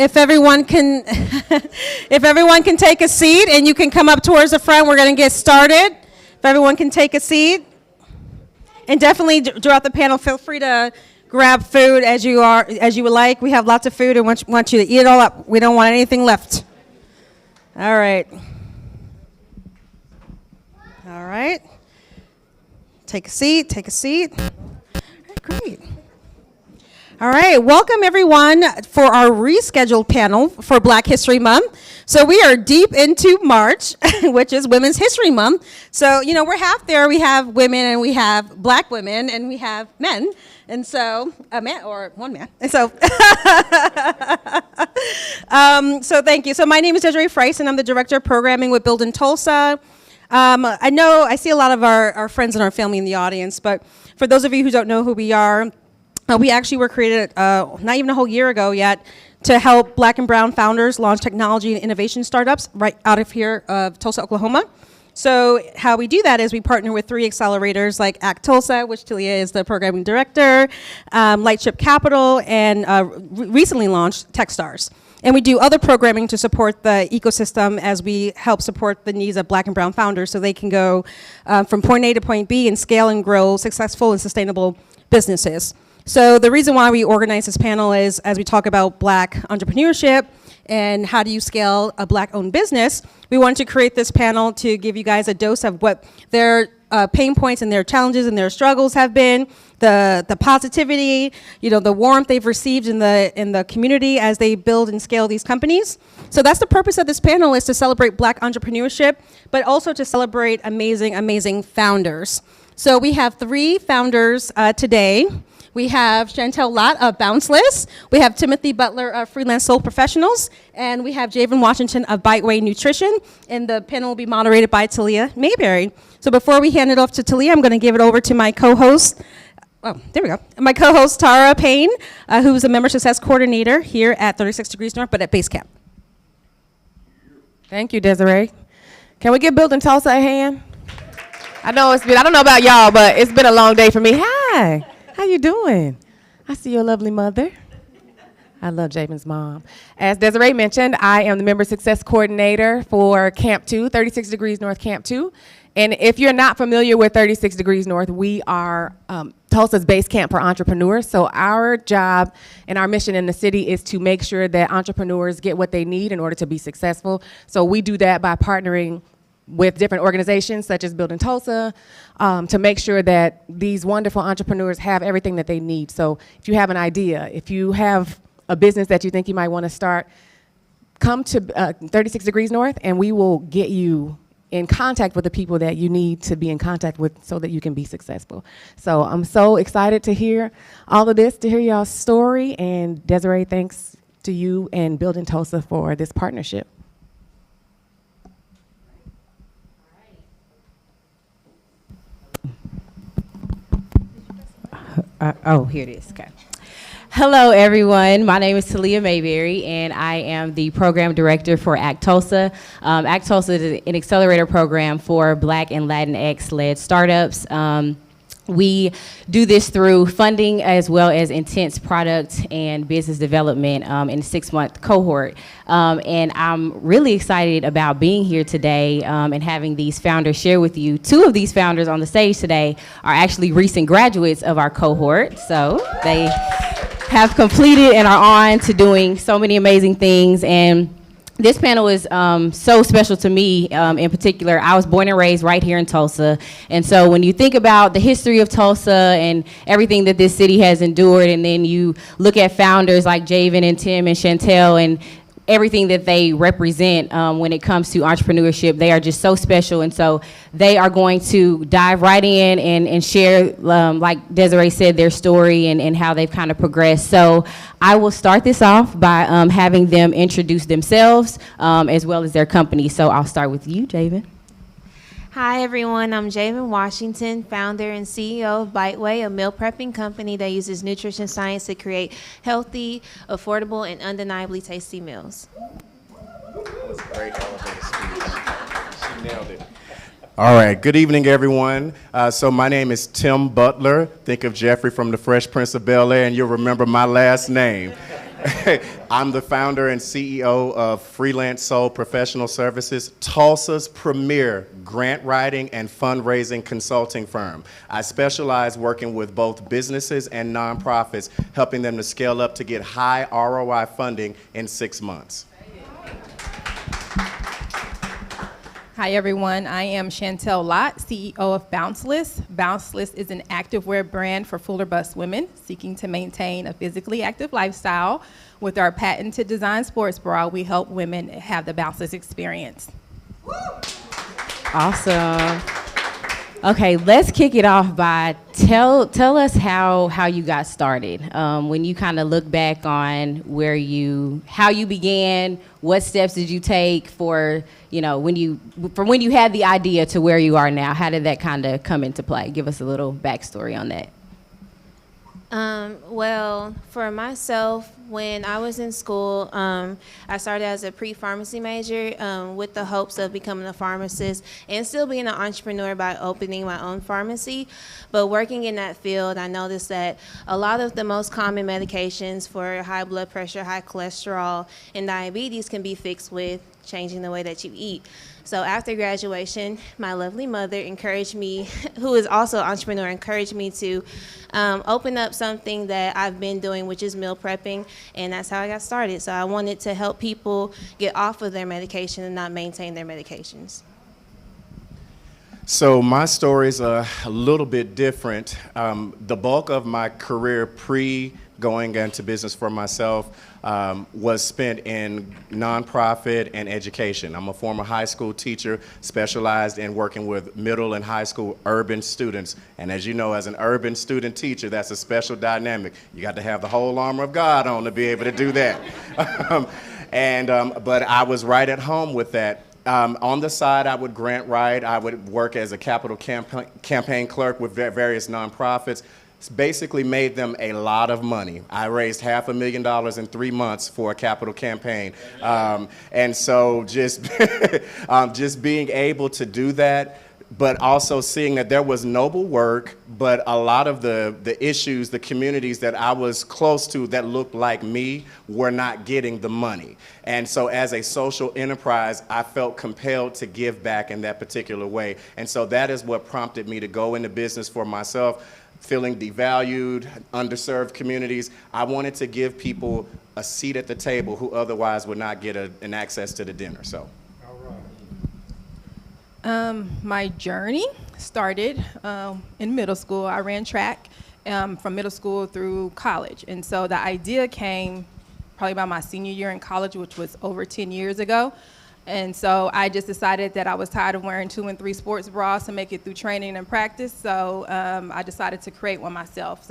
if everyone can, if everyone can take a seat and you can come up towards the front, we're going to get started. If everyone can take a seat. And definitely throughout the panel, feel free to grab food as you would like. We have lots of food and want you to eat it all up. We don't want anything left. All right. All right. Take a seat, take a seat. All right, great. All right, welcome everyone for our rescheduled panel for Black History Month. So we are deep into March, which is Women's History Month. So, you know, we're half there. We have women and we have Black women and we have men. And so, a man or one man. And so, so thank you. So my name is Desiree Frice and I'm the Director of Programming with Build in Tulsa. I see a lot of our friends and our family in the audience, but for those of you who don't know who we are, we actually were created not even a whole year ago yet to help Black and brown founders launch technology and innovation startups right out of here of Tulsa, Oklahoma. So how we do that is we partner with 3 accelerators like Act Tulsa, which Taleya is the programming director, Lightship Capital, and recently launched Techstars. And we do other programming to support the ecosystem as we help support the needs of Black and brown founders so they can go from point A to point B and scale and grow successful and sustainable businesses. So the reason why we organize this panel is as we talk about Black entrepreneurship and how do you scale a Black-owned business, we wanted to create this panel to give you guys a dose of what their pain points and their challenges and their struggles have been, the positivity, you know, the warmth they've received in the community as they build and scale these companies. So that's the purpose of this panel, is to celebrate Black entrepreneurship, but also to celebrate amazing, amazing founders. So we have 3 founders today. We have Chantelle Lott of Bounceless. We have Timothy Butler of Freelance Soul Professionals. And we have Javen Washington of Biteway Nutrition. And the panel will be moderated by Taleya Mayberry. So before we hand it off to Taleya, I'm going to give it over to my co-host. Oh, there we go. My co-host, Tara Payne, who's a member success coordinator here at 36 Degrees North, but at Base Camp. Thank you, Desiree. Can we give Build in Tulsa a hand? I know I don't know about y'all, but it's been a long day for me. Hi. How you doing? I see your lovely mother. I love Jayvin's mom. As Desiree mentioned, I am the Member Success Coordinator for Camp 2, 36 Degrees North Camp 2. And if you're not familiar with 36 Degrees North, we are Tulsa's base camp for entrepreneurs. So our job and our mission in the city is to make sure that entrepreneurs get what they need in order to be successful. So we do that by partnering with different organizations such as Build in Tulsa to make sure that these wonderful entrepreneurs have everything that they need. So if you have an idea, if you have a business that you think you might want to start, come to 36 Degrees North and we will get you in contact with the people that you need to be in contact with so that you can be successful. So I'm so excited to hear all of this, to hear y'all's story, and Desiree, thanks to you and Build in Tulsa for this partnership. Here it is. Okay. Hello, everyone. My name is Taleya Mayberry, and I am the program director for Act Tulsa. Act Tulsa is an accelerator program for Black and Latinx-led startups. We do this through funding as well as intense product and business development in a 6-month cohort. And I'm really excited about being here today and having these founders share with you. 2 of these founders on the stage today are actually recent graduates of our cohort. So they have completed and are on to doing so many amazing things. And this panel is so special to me in particular. I was born and raised right here in Tulsa. And so when you think about the history of Tulsa and everything that this city has endured, and then you look at founders like Jayvin and Tim and Chantelle and everything that they represent when it comes to entrepreneurship, they are just so special. And so they are going to dive right in and share, like Desiree said, their story and how they've kind of progressed. So I will start this off by having them introduce themselves as well as their company. So I'll start with you, Jayvin. Hi, everyone. I'm Javen Washington, founder and CEO of Biteway, a meal prepping company that uses nutrition science to create healthy, affordable, and undeniably tasty meals. That was a great elevator speech. She nailed it. All right. Good evening, everyone. So my name is Tim Butler. Think of Jeffrey from The Fresh Prince of Bel-Air, and you'll remember my last name. I'm the founder and CEO of Freelance Soul Professional Services, Tulsa's premier grant writing and fundraising consulting firm. I specialize working with both businesses and nonprofits, helping them to scale up to get high ROI funding in 6 months. Hi everyone, I am Chantelle Lott, CEO of Bounceless. Bounceless is an activewear brand for fuller bust women seeking to maintain a physically active lifestyle. With our patented design sports bra, we help women have the Bounceless experience. Awesome. Okay, let's kick it off by tell us how you got started. When you kind of look back on how you began, what steps did you take for, when you had the idea to where you are now, how did that kind of come into play? Give us a little backstory on that. Well, for myself, when I was in school, I started as a pre-pharmacy major with the hopes of becoming a pharmacist and still being an entrepreneur by opening my own pharmacy. But working in that field, I noticed that a lot of the most common medications for high blood pressure, high cholesterol, and diabetes can be fixed with changing the way that you eat. So after graduation, my lovely mother encouraged me, who is also an entrepreneur, encouraged me to open up something that I've been doing, which is meal prepping, and that's how I got started. So I wanted to help people get off of their medication and not maintain their medications. So my story's a little bit different. The bulk of my career going into business for myself was spent in nonprofit and education. I'm a former high school teacher, specialized in working with middle and high school urban students. And as you know, as an urban student teacher, that's a special dynamic. You got to have the whole armor of God on to be able to do that. But I was right at home with that. On the side, I would grant write. I would work as a capital campaign clerk with various nonprofits. Basically made them a lot of money. I raised $500,000 in 3 months for a capital campaign. And so just being able to do that, but also seeing that there was noble work, but a lot of the issues, the communities that I was close to that looked like me were not getting the money. And so as a social enterprise, I felt compelled to give back in that particular way. And so that is what prompted me to go into business for myself. Feeling devalued, underserved communities. I wanted to give people a seat at the table who otherwise would not get an access to the dinner. So, My journey started in middle school. I ran track from middle school through college. And so the idea came probably about my senior year in college, which was over 10 years ago. And so I just decided that I was tired of wearing 2 and 3 sports bras to make it through training and practice. So I decided to create one myself.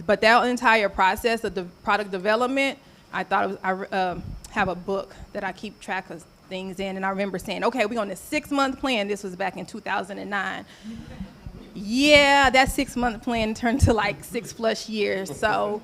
But that entire process of the product development, I thought I have a book that I keep track of things in. And I remember saying, okay, we're on this 6-month plan. This was back in 2009. Yeah, that 6-month plan turned to like 6+ years. So,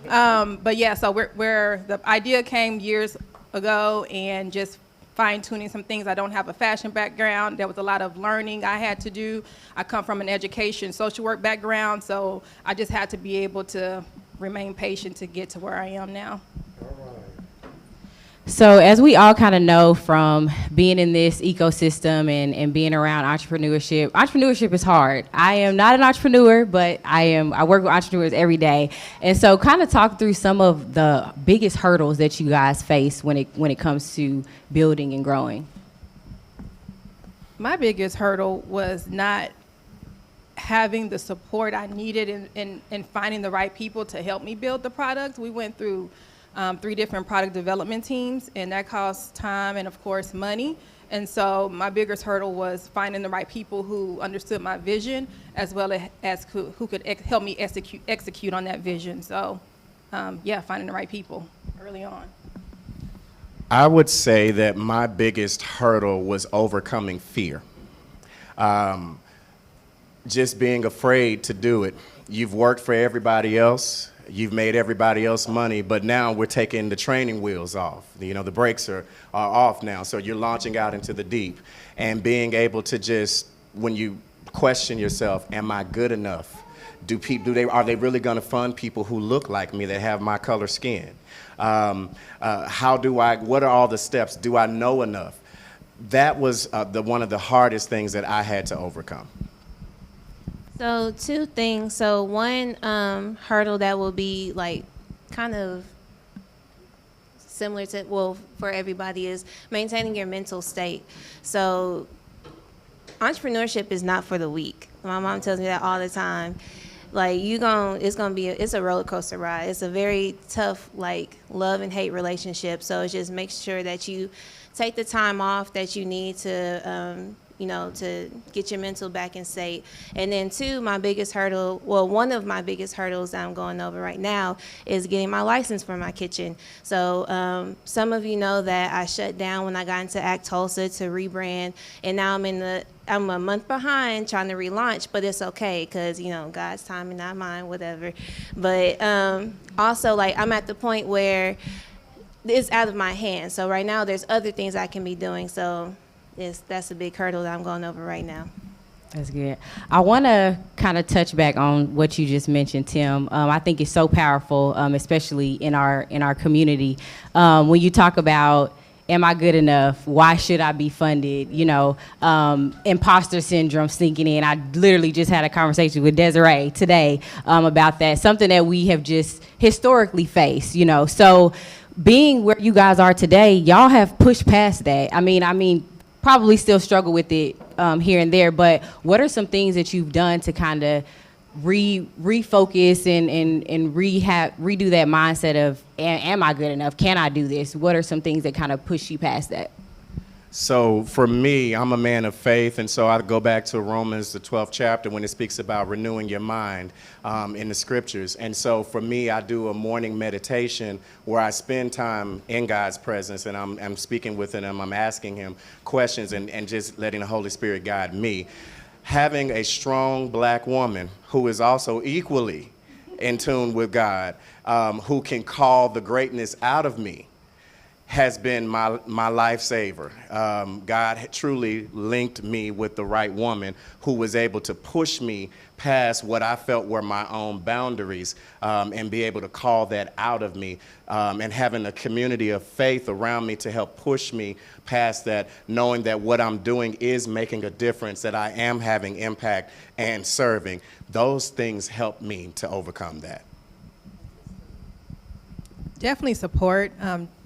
but yeah, so where the idea came years ago and just fine-tuning some things. I don't have a fashion background. There was a lot of learning I had to do. I come from an education, social work background, so I just had to be able to remain patient to get to where I am now. So as we all kind of know from being in this ecosystem and being around entrepreneurship is hard. I am not an entrepreneur, but I work with entrepreneurs every day. And so kind of talk through some of the biggest hurdles that you guys face when it comes to building and growing. My biggest hurdle was not having the support I needed in finding the right people to help me build the product. We went through 3 different product development teams, and that costs time and, of course, money. And so my biggest hurdle was finding the right people who understood my vision, as well as who could help me execute on that vision. So, finding the right people early on. I would say that my biggest hurdle was overcoming fear. Just being afraid to do it. You've worked for everybody else. You've made everybody else money, but now we're taking the training wheels off. The brakes are off now, so you're launching out into the deep. And being able to just, when you question yourself, am I good enough? Are they really going to fund people who look like me that have my color skin? What are all the steps? Do I know enough? That was one of the hardest things that I had to overcome. So 2 things. So one hurdle that will be like kind of similar to, well, for everybody, is maintaining your mental state. So entrepreneurship is not for the weak. My mom tells me that all the time. Like, it's a roller coaster ride. It's a very tough, like, love and hate relationship. So it just makes sure that you take the time off that you need to, to get your mental back in state. And then 2, one of my biggest hurdles that I'm going over right now is getting my license for my kitchen. So some of you know that I shut down when I got into Act Tulsa to rebrand, and now I'm a month behind trying to relaunch, but it's okay because, God's timing, not mine, whatever. But also, like, I'm at the point where it's out of my hands. So right now there's other things I can be doing. So that's a big hurdle that I'm going over right now. That's good. I want to kind of touch back on what you just mentioned, Tim. I think it's so powerful, especially in our community. When you talk about, am I good enough? Why should I be funded? Imposter syndrome sneaking in. I literally just had a conversation with Desiree today about that, something that we have just historically faced, So being where you guys are today, y'all have pushed past that. I mean, probably still struggle with it here and there, but what are some things that you've done to kind of refocus and redo that mindset of, am I good enough? Can I do this? What are some things that kind of push you past that? So for me, I'm a man of faith, and so I go back to Romans, the 12th chapter, when it speaks about renewing your mind in the scriptures. And so for me, I do a morning meditation where I spend time in God's presence, and I'm speaking with him, I'm asking him questions and just letting the Holy Spirit guide me. Having a strong black woman who is also equally in tune with God, who can call the greatness out of me, has been my lifesaver. God had truly linked me with the right woman who was able to push me past what I felt were my own boundaries, and be able to call that out of me, and having a community of faith around me to help push me past that, knowing that what I'm doing is making a difference, that I am having impact and serving. Those things help me to overcome that. Definitely support.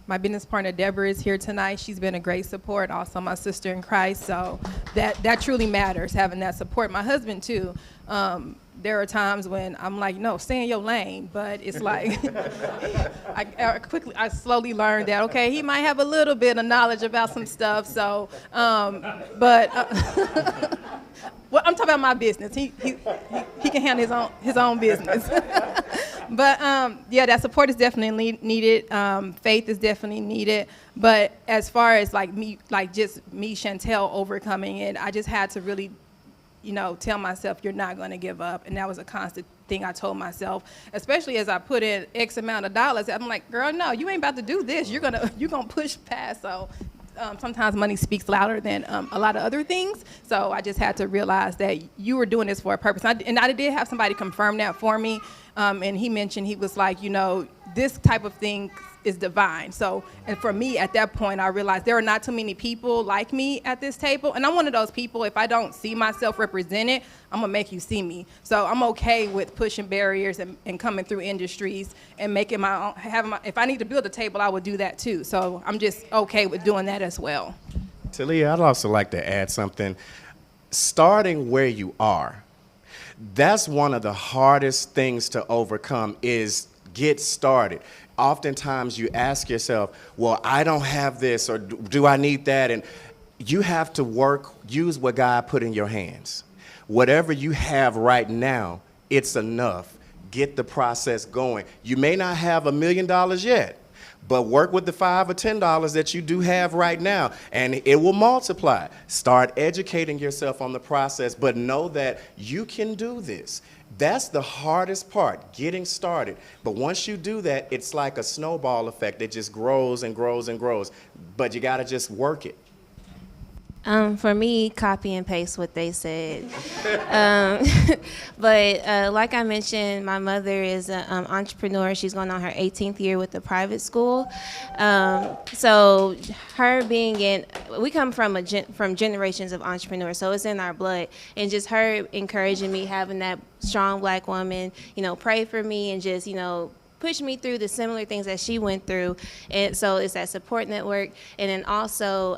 My business partner, Deborah, is here tonight. She's been a great support, also my sister in Christ. So that truly matters, having that support. My husband, too. There are times when I'm like, no, stay in your lane. But it's like, I slowly learned that, okay, he might have a little bit of knowledge about some stuff. So, well, I'm talking about my business. He can handle his own business. But yeah, that support is definitely needed. Faith is definitely needed. But as far as just me, Chantelle, overcoming it, I just had to really, tell myself, you're not going to give up. And that was a constant thing I told myself, especially as I put in X amount of dollars. I'm like, girl, no, you ain't about to do this. You're gonna push past. So sometimes money speaks louder than a lot of other things. So I just had to realize that you were doing this for a purpose. And I did have somebody confirm that for me. And he mentioned, he was like, this type of thing is divine. So, and for me at that point, I realized there are not too many people like me at this table. And I'm one of those people, if I don't see myself represented, I'm gonna make you see me. So I'm okay with pushing barriers and coming through industries and making my own, if I need to build a table, I would do that too. So I'm just okay with doing that as well. Taleya, I'd also like to add something. Starting where you are, that's one of the hardest things to overcome, is get started. Oftentimes you ask yourself, well, I don't have this, or do I need that? And you have to use what God put in your hands. Whatever you have right now, it's enough. Get the process going. You may not have $1 million yet, but work with the $5 or $10 that you do have right now, and it will multiply. Start educating yourself on the process, but know that you can do this. That's the hardest part, getting started. But once you do that, it's like a snowball effect. It just grows and grows and grows. But you got to just work it. For me, copy and paste what they said. um, but like I mentioned, my mother is an entrepreneur. She's going on her 18th year with the private school. So her being in, we come from from generations of entrepreneurs, so it's in our blood. And just her encouraging me, having that strong Black woman, pray for me and just, push me through the similar things that she went through. And so it's that support network. And then also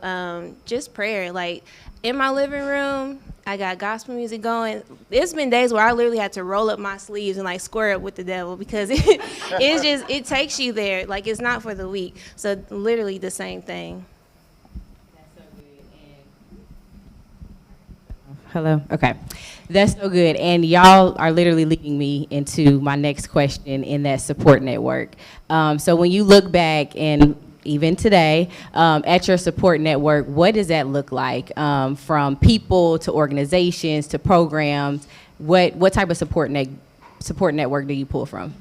just prayer. Like in my living room, I got gospel music going. There's been days where I literally had to roll up my sleeves and like square up with the devil because it takes you there. Like it's not for the weak. So literally the same thing. Hello? Okay. That's so good. And y'all are literally leading me into my next question in that support network. So when you look back and even today at your support network, what does that look like from people to organizations to programs? What type of support network do you pull from?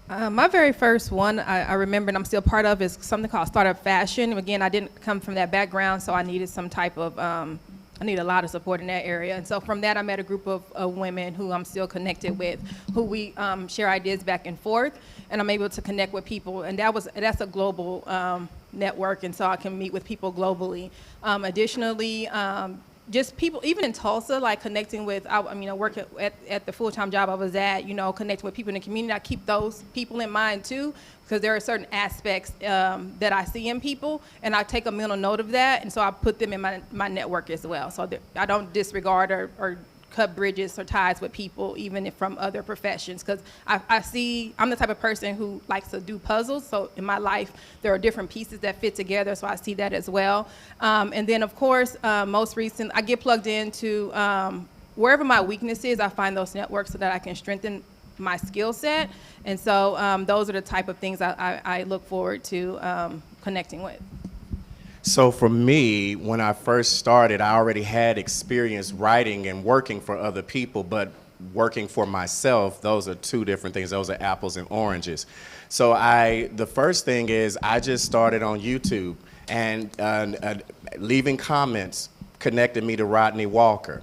My very first one I remember and I'm still part of is something called Startup Fashion. Again, I didn't come from that background, so I needed some type of I need a lot of support in that area. And so from that, I met a group of women who I'm still connected with, who we share ideas back and forth, and I'm able to connect with people. And that's a global network, and so I can meet with people globally. Additionally, just people, even in Tulsa, like connecting with, I work at the full-time job I was at, connecting with people in the community. I keep those people in mind too, because there are certain aspects that I see in people, and I take a mental note of that, and so I put them in my network as well. So I don't disregard or cut bridges or ties with people, even if from other professions, because I'm the type of person who likes to do puzzles. So in my life, there are different pieces that fit together, so I see that as well. And then, of course, most recent, I get plugged into wherever my weakness is, I find those networks so that I can strengthen my skill set. And so those are the type of things I look forward to connecting with. So for me, when I first started, I already had experience writing and working for other people, but working for myself, those are two different things. Those are apples and oranges. So the first thing is I just started on YouTube, and leaving comments connected me to Rodney Walker.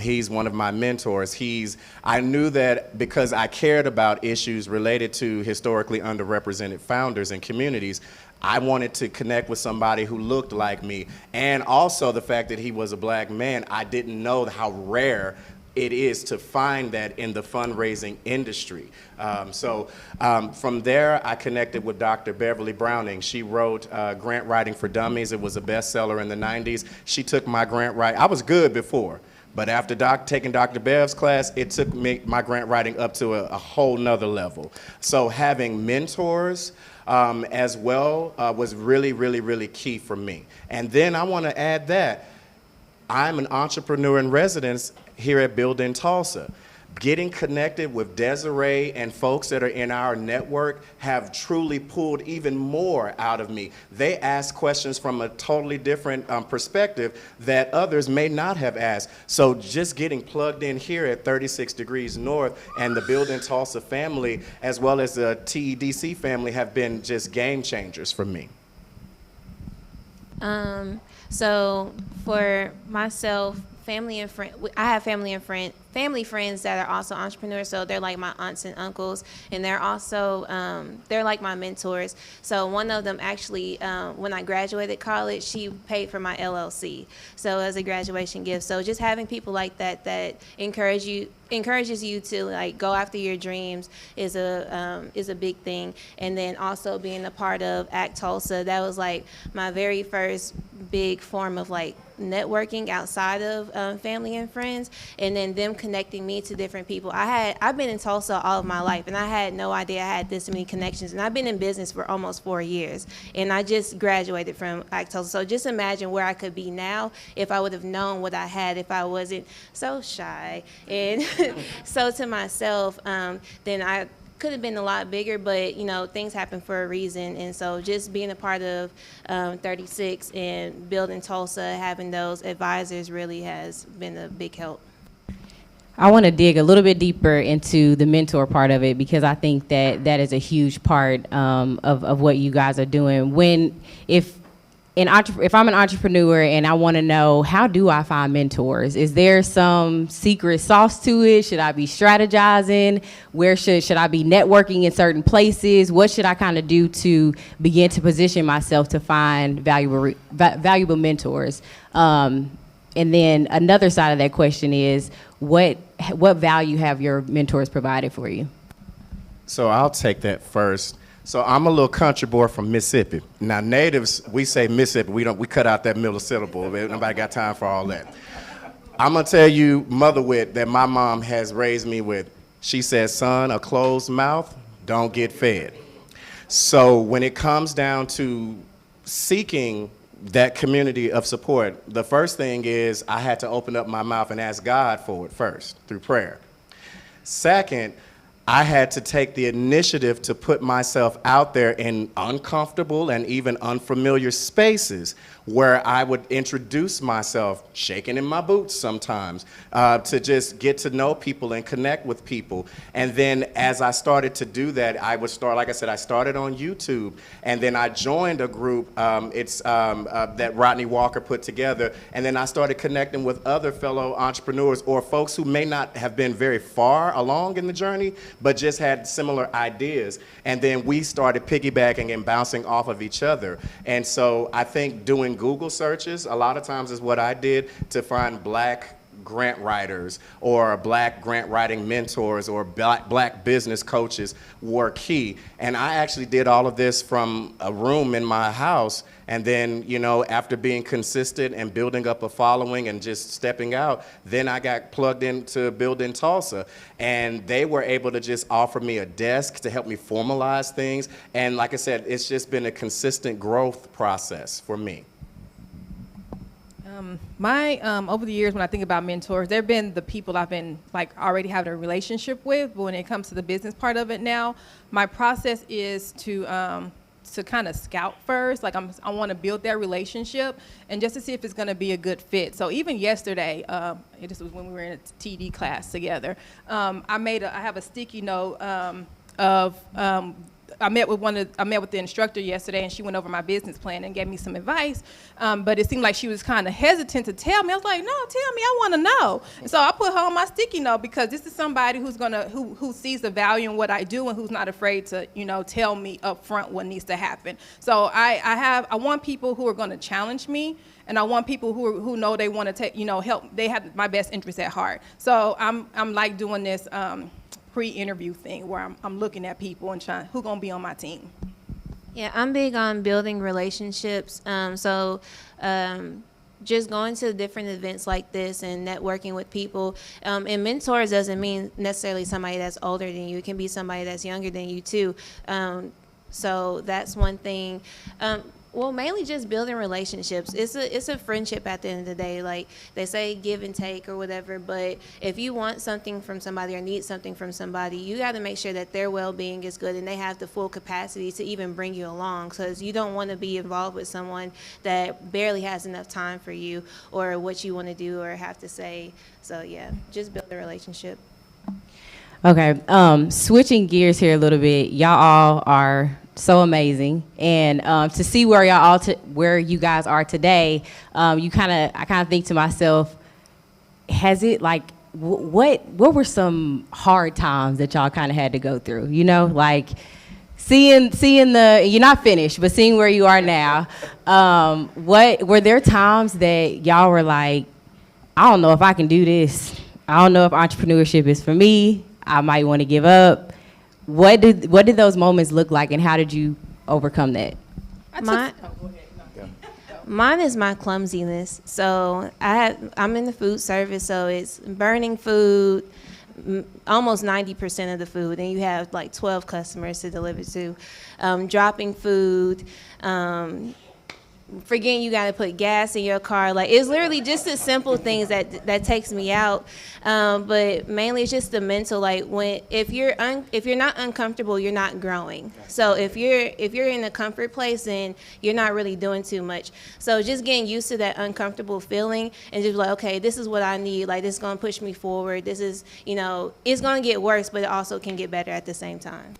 He's one of my mentors. I knew that because I cared about issues related to historically underrepresented founders and communities, I wanted to connect with somebody who looked like me. And also the fact that he was a Black man, I didn't know how rare it is to find that in the fundraising industry. From there, I connected with Dr. Beverly Browning. She wrote Grant Writing for Dummies. It was a bestseller in the 90s. She took my grant writing. I was good before, but after taking Dr. Bev's class, it took my grant writing up to a whole nother level. So having mentors as well was really, really, really key for me. And then I want to add that I'm an entrepreneur in residence here at Build in Tulsa. Getting connected with Desiree and folks that are in our network have truly pulled even more out of me. They ask questions from a totally different perspective that others may not have asked. So just getting plugged in here at 36 Degrees North and the Build in Tulsa family, as well as the TEDC family, have been just game changers for me. So for myself, family and friends, I have family friends that are also entrepreneurs, so they're like my aunts and uncles, and they're also they're like my mentors. So one of them actually, when I graduated college, she paid for my LLC, so as a graduation gift. So just having people like that encourages you to like go after your dreams is a big thing. And then also being a part of ACT Tulsa, that was like my very first big form of like networking outside of family and friends, and then them connecting me to different people. I've been in Tulsa all of my life, and I had no idea I had this many connections, and I've been in business for almost 4 years, and I just graduated from ACT Tulsa. So just imagine where I could be now if I would have known what I had, if I wasn't so shy. And so to myself, then I could have been a lot bigger, but things happen for a reason. And so just being a part of 36 and building Tulsa, having those advisors really has been a big help. I want to dig a little bit deeper into the mentor part of it, because I think that is a huge part of what you guys are doing. if I'm an entrepreneur and I want to know, how do I find mentors? Is there some secret sauce to it? Should I be strategizing? Where should I be networking in certain places? What should I kind of do to begin to position myself to find valuable mentors? And then another side of that question is, what value have your mentors provided for you? So I'll take that first. So I'm a little country boy from Mississippi. Now natives, we say Mississippi, we cut out that middle syllable. Nobody got time for all that. I'm gonna tell you mother wit that my mom has raised me with. She says, son, a closed mouth don't get fed. So when it comes down to seeking that community of support, the first thing is I had to open up my mouth and ask God for it first, through prayer. Second, I had to take the initiative to put myself out there in uncomfortable and even unfamiliar spaces where I would introduce myself, shaking in my boots sometimes, to just get to know people and connect with people. And then as I started to do that, I would start, like I said, I started on YouTube, and then I joined a group that Rodney Walker put together, and then I started connecting with other fellow entrepreneurs or folks who may not have been very far along in the journey, but just had similar ideas. And then we started piggybacking and bouncing off of each other. And so I think doing Google searches a lot of times is what I did to find black grant writers or black grant writing mentors or black business coaches were key. And I actually did all of this from a room in my house. And then, you know, after being consistent and building up a following and just stepping out, then I got plugged into Building Tulsa. And they were able to just offer me a desk to help me formalize things. And like I said, it's just been a consistent growth process for me. Over the years, when I think about mentors, they've been the people I've been like already having a relationship with. But when it comes to the business part of it now, my process is to kind of scout first. Like I want to build that relationship and just to see if it's going to be a good fit. So even yesterday, this was when we were in a TD class together. I have a sticky note I met with the instructor yesterday, and she went over my business plan and gave me some advice. But it seemed like she was kind of hesitant to tell me. I was like, no, tell me, I want to know. And so I put her on my sticky note because this is somebody who sees the value in what I do and who's not afraid to, tell me up front what needs to happen. So I want people who are going to challenge me, and I want people who know they want to take, help. They have my best interests at heart. So I'm like doing this pre-interview thing where I'm looking at people and trying who's gonna be on my team. Yeah, I'm big on building relationships. Just going to different events like this and networking with people. And mentors doesn't mean necessarily somebody that's older than you. It can be somebody that's younger than you too. So that's one thing. Well, mainly just building relationships. It's a friendship at the end of the day. Like they say, give and take or whatever. But if you want something from somebody or need something from somebody, you got to make sure that their well-being is good and they have the full capacity to even bring you along. Because you don't want to be involved with someone that barely has enough time for you or what you want to do or have to say. So yeah, just build a relationship. Okay, switching gears here a little bit. Y'all all are so amazing, and to see where where you guys are today, I kind of think to myself, has it like what were some hard times that y'all kind of had to go through? Like seeing the, you're not finished, but seeing where you are now. What were there times that y'all were like, I don't know if I can do this. I don't know if entrepreneurship is for me. I might want to give up. What did those moments look like, and how did you overcome that? Mine is my clumsiness. So I'm in the food service, so it's burning food, almost 90% of the food, and you have like 12 customers to deliver to, dropping food, forgetting you got to put gas in your car. Like it's literally just the simple things that takes me out. But mainly it's just the mental. Like if you're not uncomfortable, you're not growing. So if you're in a comfort place, then you're not really doing too much. So just getting used to that uncomfortable feeling and just like, okay, this is what I need. Like this is gonna push me forward. This is, it's gonna get worse, but it also can get better at the same time.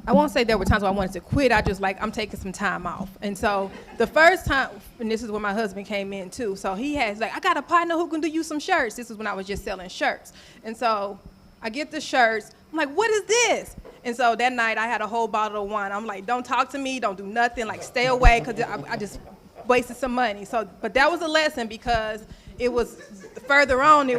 I won't say there were times where I wanted to quit. I just I'm taking some time off. And so the first time, and this is when my husband came in too. So he has I got a partner who can do you some shirts. This is when I was just selling shirts. And so I get the shirts. I'm like, what is this? And so that night I had a whole bottle of wine. I'm like, don't talk to me. Don't do nothing. Stay away, because I just wasted some money. So, but that was a lesson, because it was further on.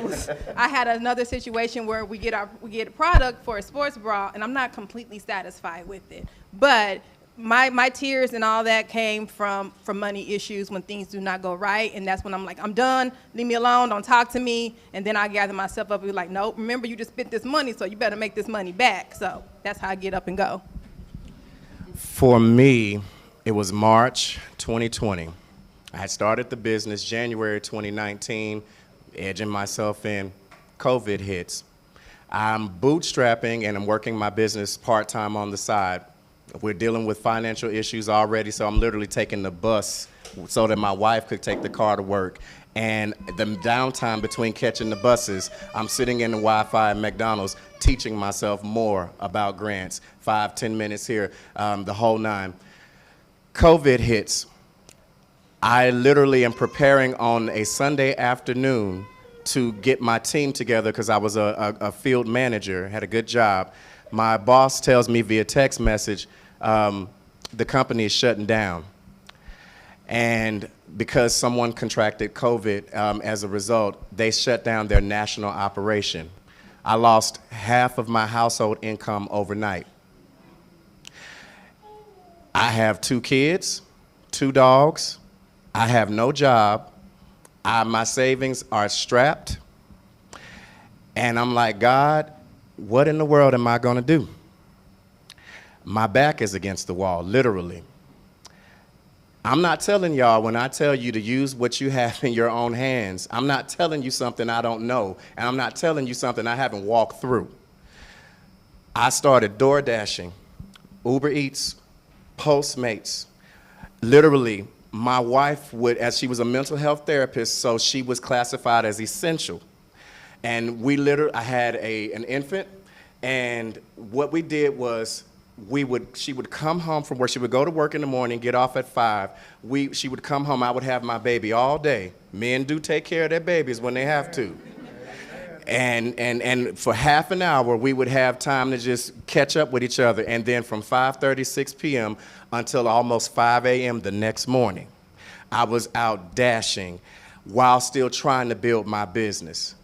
I had another situation where we get a product for a sports bra, and I'm not completely satisfied with it. But my tears and all that came from money issues when things do not go right, and that's when I'm like, I'm done. Leave me alone. Don't talk to me. And then I gather myself up and be like, nope. Remember, you just spent this money, so you better make this money back. So that's how I get up and go. For me, it was March 2020. I had started the business January 2019, edging myself in. COVID hits. I'm bootstrapping and I'm working my business part-time on the side. We're dealing with financial issues already, so I'm literally taking the bus so that my wife could take the car to work. And the downtime between catching the buses, I'm sitting in the Wi-Fi at McDonald's teaching myself more about grants, 5-10 minutes here, the whole nine. COVID hits. I literally am preparing on a Sunday afternoon to get my team together, because I was a field manager, had a good job. My boss tells me via text message, the company is shutting down. And because someone contracted COVID as a result, they shut down their national operation. I lost half of my household income overnight. I have 2 kids, 2 dogs. I have no job. My savings are strapped. And I'm like, God, what in the world am I going to do? My back is against the wall, literally. I'm not telling y'all, when I tell you to use what you have in your own hands, I'm not telling you something I don't know, and I'm not telling you something I haven't walked through. I started door dashing, Uber Eats, Postmates. Literally, my wife would, as she was a mental health therapist, so she was classified as essential. And I had an infant, and what we did was, she would come home from work. She would go to work in the morning, get off at 5. She would come home. I would have my baby all day. Men do take care of their babies when they have to. And for half an hour, we would have time to just catch up with each other. And then from 5:30, 6 p.m. until almost 5 a.m. the next morning, I was out dashing while still trying to build my business.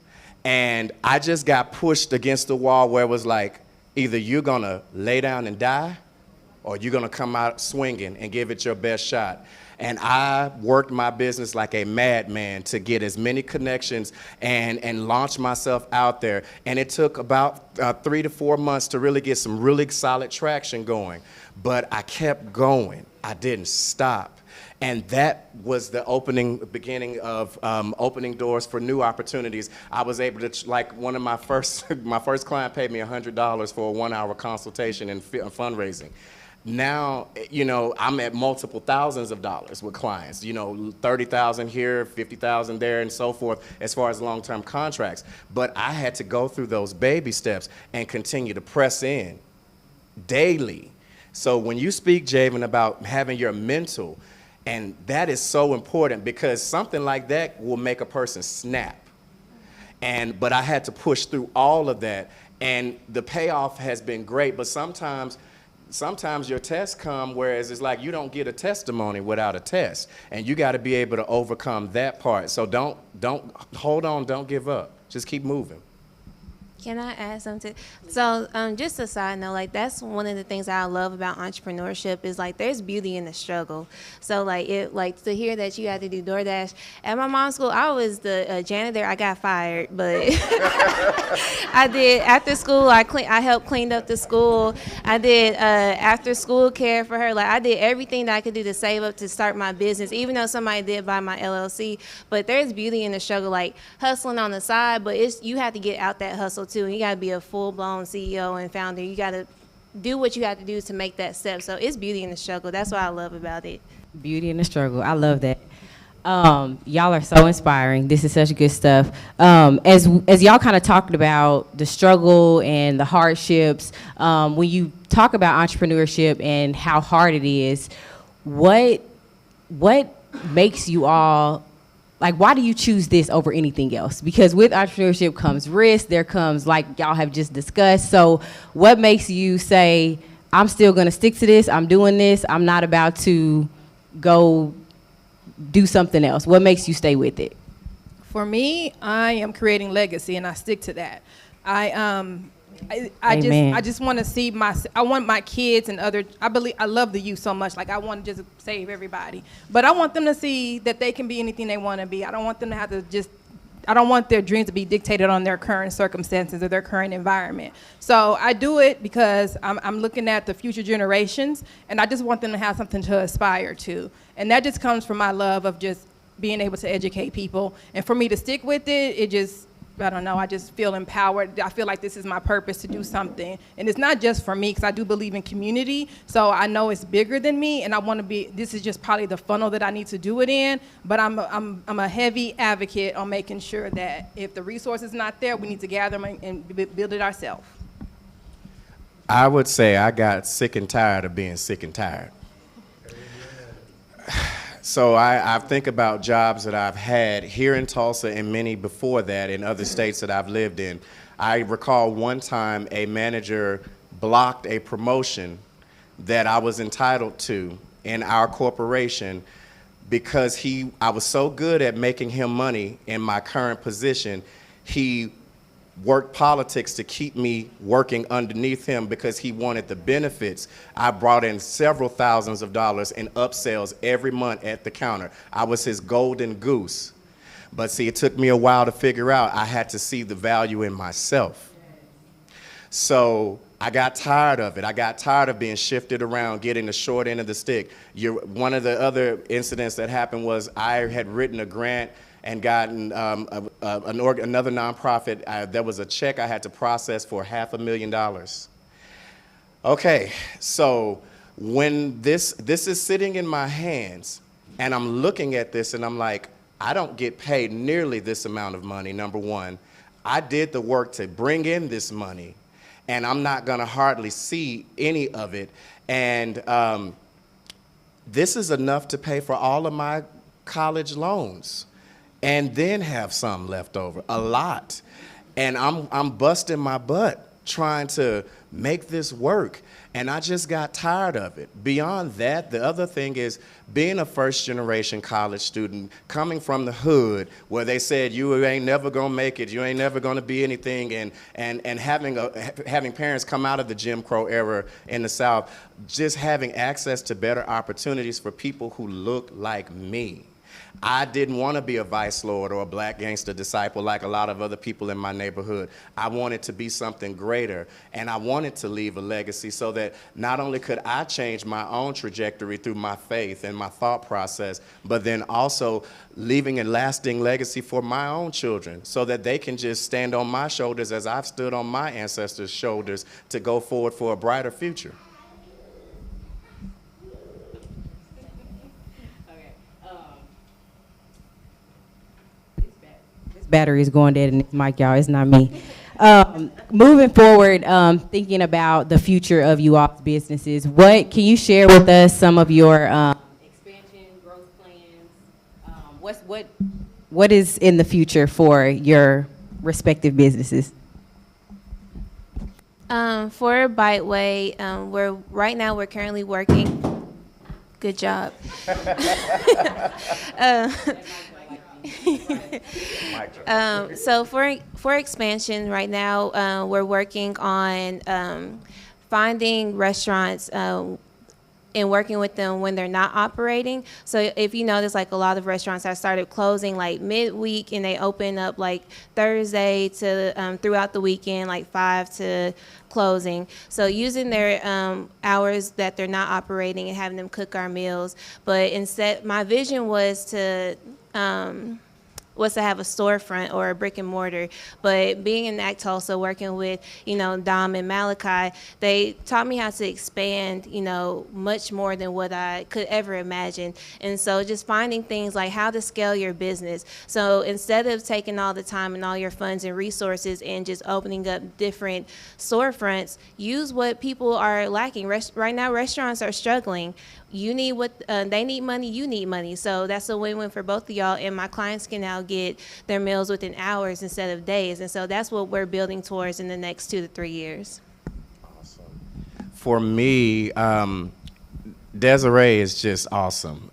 And I just got pushed against the wall where it was like, either you're going to lay down and die, or you're going to come out swinging and give it your best shot. And I worked my business like a madman to get as many connections and launch myself out there. And it took about 3 to 4 months to really get some really solid traction going. But I kept going. I didn't stop. And that was the beginning of opening doors for new opportunities. I was able to, like one of my first client paid me $100 for a 1-hour consultation and fundraising. Now, I'm at multiple thousands of dollars with clients, 30,000 here, 50,000 there, and so forth, as far as long-term contracts. But I had to go through those baby steps and continue to press in daily. So when you speak, Jayvin, about having your mental, and that is so important, because something like that will make a person snap. But I had to push through all of that, and the payoff has been great. But sometimes your tests come, whereas it's like you don't get a testimony without a test, and you got to be able to overcome that part. So don't hold on, don't give up. Just keep moving. Can I add something? So just a side note, that's one of the things I love about entrepreneurship is there's beauty in the struggle. So to hear that you had to do DoorDash. At my mom's school, I was the janitor. I got fired, but I did after school. I helped clean up the school. I did after school care for her. I did everything that I could do to save up to start my business, even though somebody did buy my LLC. But there's beauty in the struggle, hustling on the side, but you have to get out that hustle too. And you got to be a full-blown CEO and founder. You got to do what you have to do to make that step. So it's beauty in the struggle. That's what I love about it. Beauty in the struggle. I love that. Y'all are so inspiring. This is such good stuff. As y'all kind of talked about the struggle and the hardships, when you talk about entrepreneurship and how hard it is, what makes you all, like, why do you choose this over anything else? Because with entrepreneurship comes risk, there comes, like y'all have just discussed. So what makes you say, I'm still gonna stick to this, I'm doing this, I'm not about to go do something else? What makes you stay with it? For me, I am creating legacy, and I stick to that. I just want to see I want my kids and I love the youth so much. Like, I want to just save everybody, but I want them to see that they can be anything they want to be. I don't want them to have to I don't want their dreams to be dictated on their current circumstances or their current environment. So I do it because I'm looking at the future generations, and I just want them to have something to aspire to. And that just comes from my love of just being able to educate people. And for me to stick with it just, I don't know, I just feel empowered. I feel like this is my purpose to do something. And it's not just for me, because I do believe in community. So I know it's bigger than me, and I want to be, this is just probably the funnel that I need to do it in. But I'm a heavy advocate on making sure that if the resource is not there, we need to gather them and build it ourselves. I would say I got sick and tired of being sick and tired. So I think about jobs that I've had here in Tulsa and many before that in other states that I've lived in. I recall one time a manager blocked a promotion that I was entitled to in our corporation because I was so good at making him money in my current position. He worked politics to keep me working underneath him because he wanted the benefits. I brought in several thousands of dollars in upsells every month at the counter. I was his golden goose. But see, it took me a while to figure out I had to see the value in myself. So I got tired of it. I got tired of being shifted around, getting the short end of the stick. One of the other incidents that happened was I had written a grant and gotten another nonprofit. There was a check I had to process for $500,000. Okay, so when this is sitting in my hands, and I'm looking at this, and I'm like, I don't get paid nearly this amount of money, number one. I did the work to bring in this money, and I'm not gonna hardly see any of it. And this is enough to pay for all of my college loans, and then have some left over, a lot. And I'm busting my butt trying to make this work, and I just got tired of it. Beyond that, the other thing is being a first-generation college student, coming from the hood where they said you ain't never gonna make it, you ain't never gonna be anything, and having parents come out of the Jim Crow era in the South, just having access to better opportunities for people who look like me. I didn't want to be a vice lord or a black gangster disciple like a lot of other people in my neighborhood. I wanted to be something greater, and I wanted to leave a legacy so that not only could I change my own trajectory through my faith and my thought process, but then also leaving a lasting legacy for my own children so that they can just stand on my shoulders as I've stood on my ancestors' shoulders to go forward for a brighter future. Battery is going dead in this mic, y'all. It's not me. Moving forward, thinking about the future of you all's businesses, what can you share with us some of your expansion, growth plans? What is in the future for your respective businesses? For Biteway, right now we're currently working. Good job. So for expansion right now, we're working on finding restaurants and working with them when they're not operating. So if you notice, like a lot of restaurants have started closing like midweek, and they open up like Thursday to throughout the weekend, like 5 to closing. So using their hours that they're not operating and having them cook our meals. But instead, my vision was to was to have a storefront or a brick and mortar. But being in ACT Tulsa, working with, Dom and Malachi, they taught me how to expand, much more than what I could ever imagine. And so just finding things like how to scale your business. So instead of taking all the time and all your funds and resources and just opening up different storefronts, use what people are lacking. Right now, restaurants are struggling. You need what they need money, you need money. So that's a win-win for both of y'all. And my clients can now get their meals within hours instead of days. And so that's what we're building towards in the next 2 to 3 years. For me, Desiree is just awesome.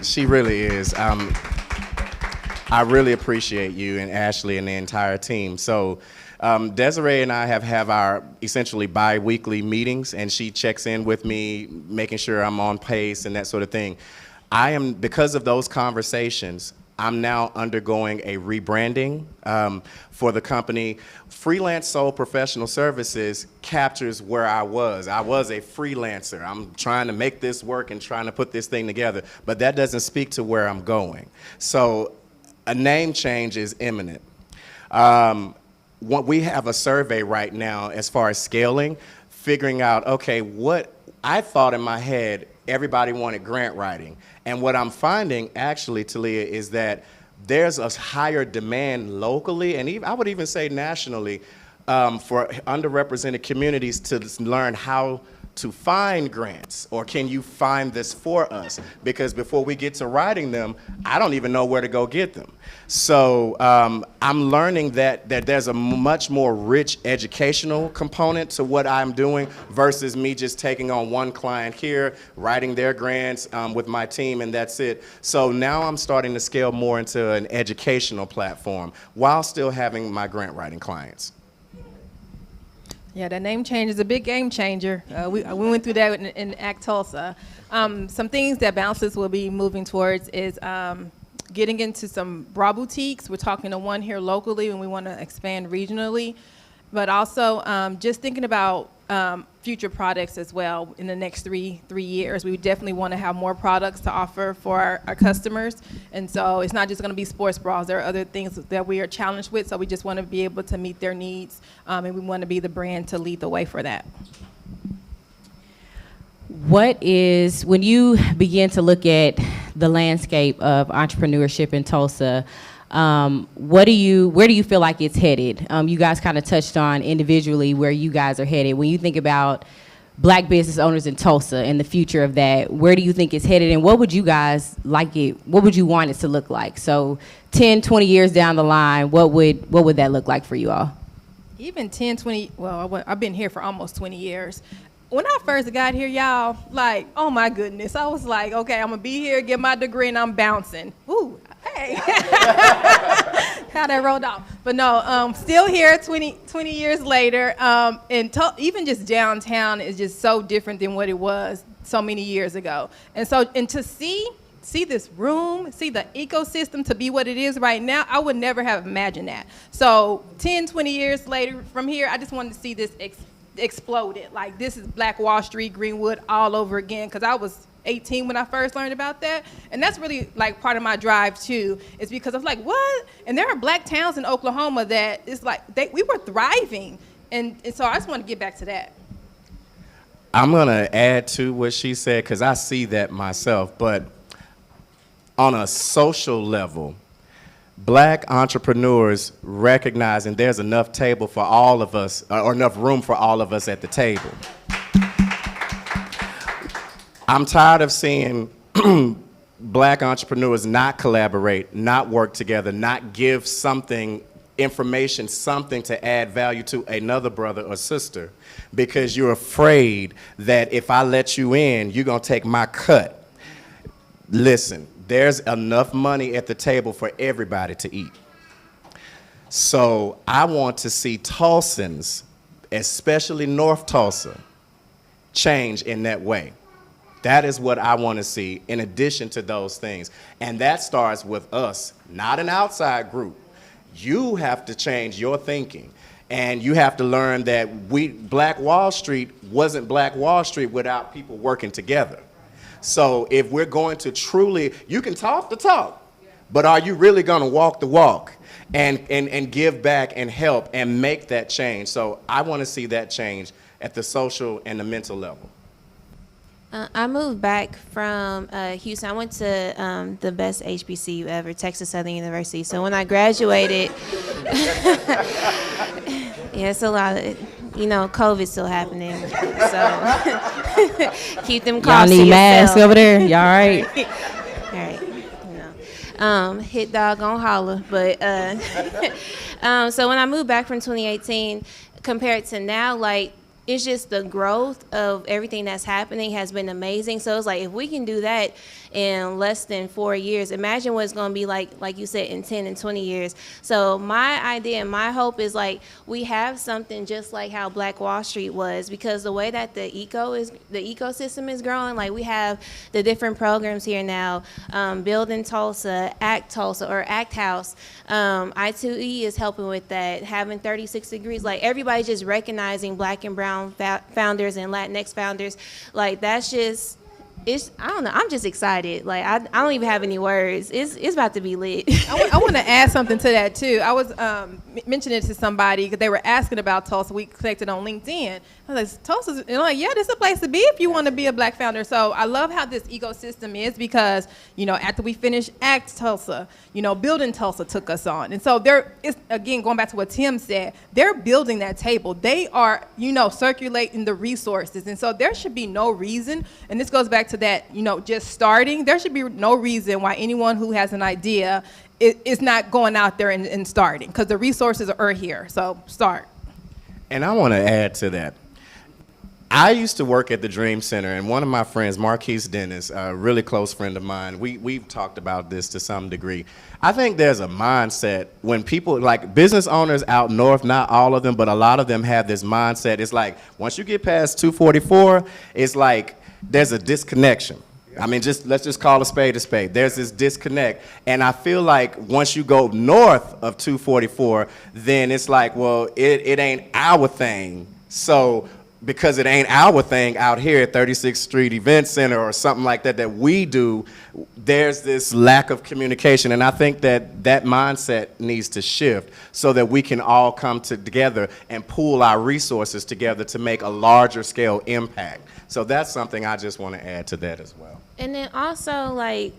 She really is. I really appreciate you and Ashley and the entire team. So Desiree and I have our essentially bi-weekly meetings, and she checks in with me, making sure I'm on pace and that sort of thing. Because of those conversations, I'm now undergoing a rebranding for the company. Freelance Soul Professional Services captures where I was. I was a freelancer. I'm trying to make this work and trying to put this thing together, but that doesn't speak to where I'm going. So a name change is imminent. We have a survey right now as far as scaling, figuring out, okay, what I thought in my head, everybody wanted grant writing. And what I'm finding, actually, Taleya, is that there's a higher demand locally, and even, I would even say nationally, for underrepresented communities to learn how to find grants, or can you find this for us? Because before we get to writing them, I don't even know where to go get them. So I'm learning that there's a much more rich educational component to what I'm doing versus me just taking on one client here, writing their grants with my team, and that's it. So now I'm starting to scale more into an educational platform while still having my grant writing clients. Yeah, that name change is a big game changer. We went through that in ACT Tulsa. Some things that Bounceless will be moving towards is getting into some bra boutiques. We're talking to one here locally, and we want to expand regionally. But also just thinking about future products as well in the next three years. We definitely want to have more products to offer for our customers. And so it's not just going to be sports bras. There are other things that we are challenged with, so we just want to be able to meet their needs, and we want to be the brand to lead the way for that. When you begin to look at the landscape of entrepreneurship in Tulsa, where do you feel like it's headed? You guys kind of touched on individually where you guys are headed. When you think about Black business owners in Tulsa and the future of that, where do you think it's headed, and what would you guys what would you want it to look like? So 10, 20 years down the line, what would that look like for you all? Even 10, 20, well, I've been here for almost 20 years. When I first got here, y'all, like, oh my goodness, I was like, okay, I'm gonna be here, get my degree, and I'm bouncing. Ooh, hey. How that rolled off. But no, still here 20 years later, and even just downtown is just so different than what it was so many years ago. And to see this room, see the ecosystem to be what it is right now, I would never have imagined that. So 10, 20 years later from here, I just wanted to see this exploded. Like, this is Black Wall Street, Greenwood all over again, because I was 18 when I first learned about that. And that's really like part of my drive too, is because I was like, what? And there are Black towns in Oklahoma that it's like we were thriving. And so I just want to get back to that. I'm gonna add to what she said, because I see that myself, but on a social level, Black entrepreneurs recognizing there's enough table for all of us, or enough room for all of us at the table. I'm tired of seeing Black entrepreneurs not collaborate, not work together, not give information, something to add value to another brother or sister, because you're afraid that if I let you in, you're gonna take my cut. Listen, there's enough money at the table for everybody to eat. So I want to see Tulsans, especially North Tulsa, change in that way. That is what I want to see in addition to those things. And that starts with us, not an outside group. You have to change your thinking. And you have to learn that Black Wall Street wasn't Black Wall Street without people working together. So if we're going to truly, you can talk the talk, but are you really going to walk the walk and give back and help and make that change? So I want to see that change at the social and the mental level. I moved back from Houston. I went to the best HBCU ever, Texas Southern University. So when I graduated, yeah, it's a lot of, COVID's still happening. So keep them Y'all coughs to need masks yourself. over there? Y'all all right? All right. Hit dog on holler. But so when I moved back from 2018, compared to now, like, it's just the growth of everything that's happening has been amazing. So it's like, if we can do that in less than 4 years, imagine what it's going to be like you said, in 10 and 20 years. So my idea and my hope is, like, we have something just like how Black Wall Street was, because the way that the ecosystem is growing, like, we have the different programs here now, Building Tulsa, Act Tulsa, or Act House. I2E is helping with that, having 36 degrees. Like, everybody just recognizing Black and brown founders and Latinx founders. Like, that's just, I don't know, I'm just excited. Like, I don't even have any words. It's about to be lit. I want to add something to that too. I was mentioning it to somebody because they were asking about Tulsa. We connected on LinkedIn. I was like, Tulsa's, and I'm like, yeah, this is a place to be if you want to be a Black founder. So I love how this ecosystem is, because, after we finished Act Tulsa, Building Tulsa took us on. And so there is, again, going back to what Tim said, they're building that table. They are, circulating the resources. And so there should be no reason, and this goes back to that, just starting, there should be no reason why anyone who has an idea is not going out there and starting, because the resources are here. So start. And I want to add to that. I used to work at the Dream Center, and one of my friends, Marquise Dennis, a really close friend of mine, we've talked about this to some degree. I think there's a mindset when people, like business owners out north, not all of them, but a lot of them have this mindset. It's like, once you get past 244, it's like there's a disconnection. I mean, let's just call a spade a spade. There's this disconnect. And I feel like once you go north of 244, then it's like, well, it ain't our thing. So because it ain't our thing out here at 36th Street Event Center or something like that we do, there's this lack of communication. And I think that mindset needs to shift so that we can all come together and pool our resources together to make a larger scale impact. So that's something I just want to add to that as well. And then also, like,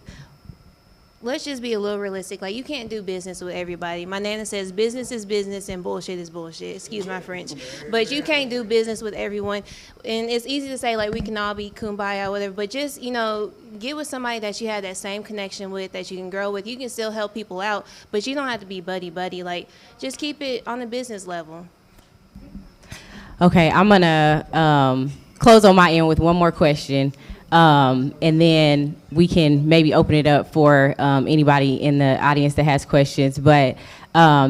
let's just be a little realistic. Like, you can't do business with everybody. My nana says business is business and bullshit is bullshit. Excuse my French. But you can't do business with everyone. And it's easy to say, like, we can all be kumbaya or whatever. But just, get with somebody that you have that same connection with, that you can grow with. You can still help people out, but you don't have to be buddy-buddy. Like, just keep it on the business level. Okay, I'm going to close on my end with one more question. And then we can maybe open it up for anybody in the audience that has questions. But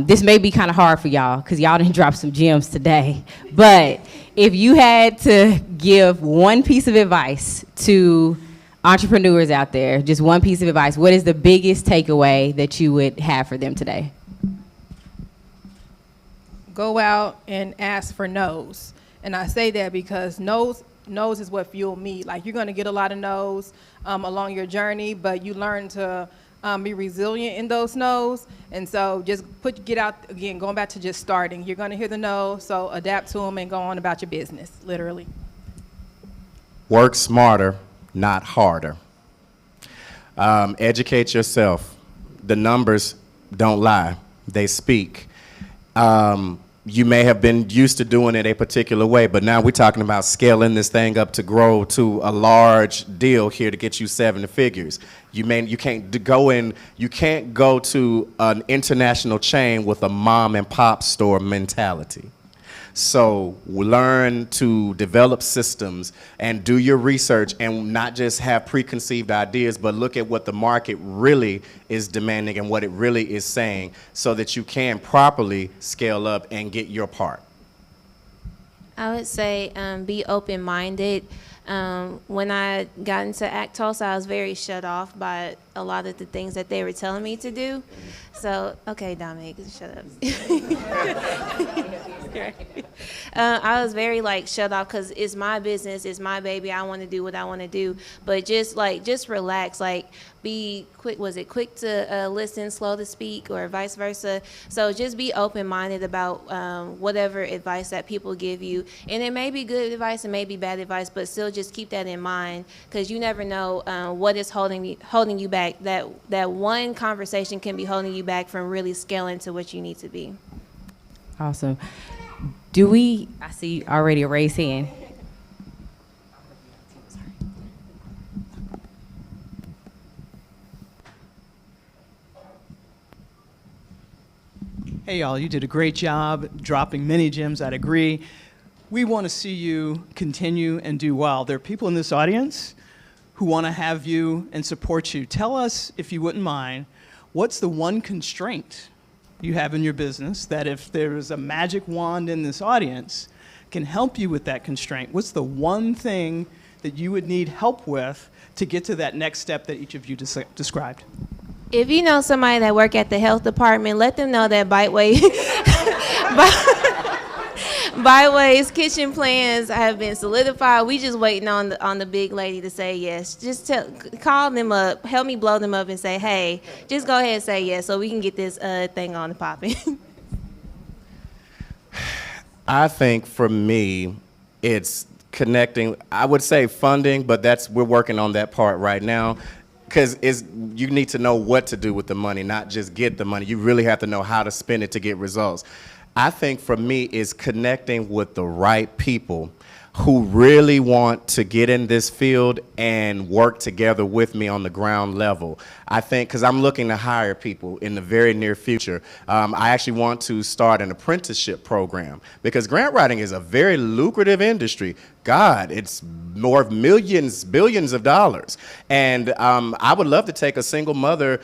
this may be kind of hard for y'all because y'all didn't drop some gems today. But if you had to give one piece of advice to entrepreneurs out there, just one piece of advice, what is the biggest takeaway that you would have for them today? Go out and ask for no's. And I say that because no's is what fueled me. Like, you're going to get a lot of no's along your journey, but you learn to be resilient in those no's. And so just get out, again, going back to just starting. You're going to hear the no, so adapt to them and go on about your business, literally. Work smarter, not harder. Educate yourself. The numbers don't lie. They speak. You may have been used to doing it a particular way, but now we're talking about scaling this thing up to grow to a large deal here to get you 7 figures. You can't go to an international chain with a mom and pop store mentality. So learn to develop systems and do your research and not just have preconceived ideas, but look at what the market really is demanding and what it really is saying so that you can properly scale up and get your part. I would say be open-minded. When I got into Act Tulsa, I was very shut off by a lot of the things that they were telling me to do. So, okay, Dominic, shut up. I was very like shut off because it's my business, it's my baby. I want to do what I want to do, but just relax, like be quick. Was it quick to listen, slow to speak, or vice versa? So just be open-minded about whatever advice that people give you, and it may be good advice and may be bad advice, but still just keep that in mind because you never know what is holding you back. That one conversation can be holding you back from really scaling to what you need to be. Awesome. I see already a raised hand. Hey y'all, you did a great job dropping many gems, I'd agree. We want to see you continue and do well. There are people in this audience who want to have you and support you. Tell us, if you wouldn't mind, what's the one constraint you have in your business that if there's a magic wand in this audience can help you with that constraint? What's the one thing that you would need help with to get to that next step that each of you described? If you know somebody that work at the health department, let them know that Biteway's kitchen plans have been solidified. We just waiting on the big lady to say yes. Just call them up, help me blow them up and say, hey, just go ahead and say yes so we can get this thing on the popping. I think for me, it's connecting. I would say funding, but we're working on that part right now. Because you need to know what to do with the money, not just get the money. You really have to know how to spend it to get results. I think for me is connecting with the right people who really want to get in this field and work together with me on the ground level. I think, because I'm looking to hire people in the very near future. I actually want to start an apprenticeship program because grant writing is a very lucrative industry. God, it's more millions, billions of dollars. And I would love to take a single mother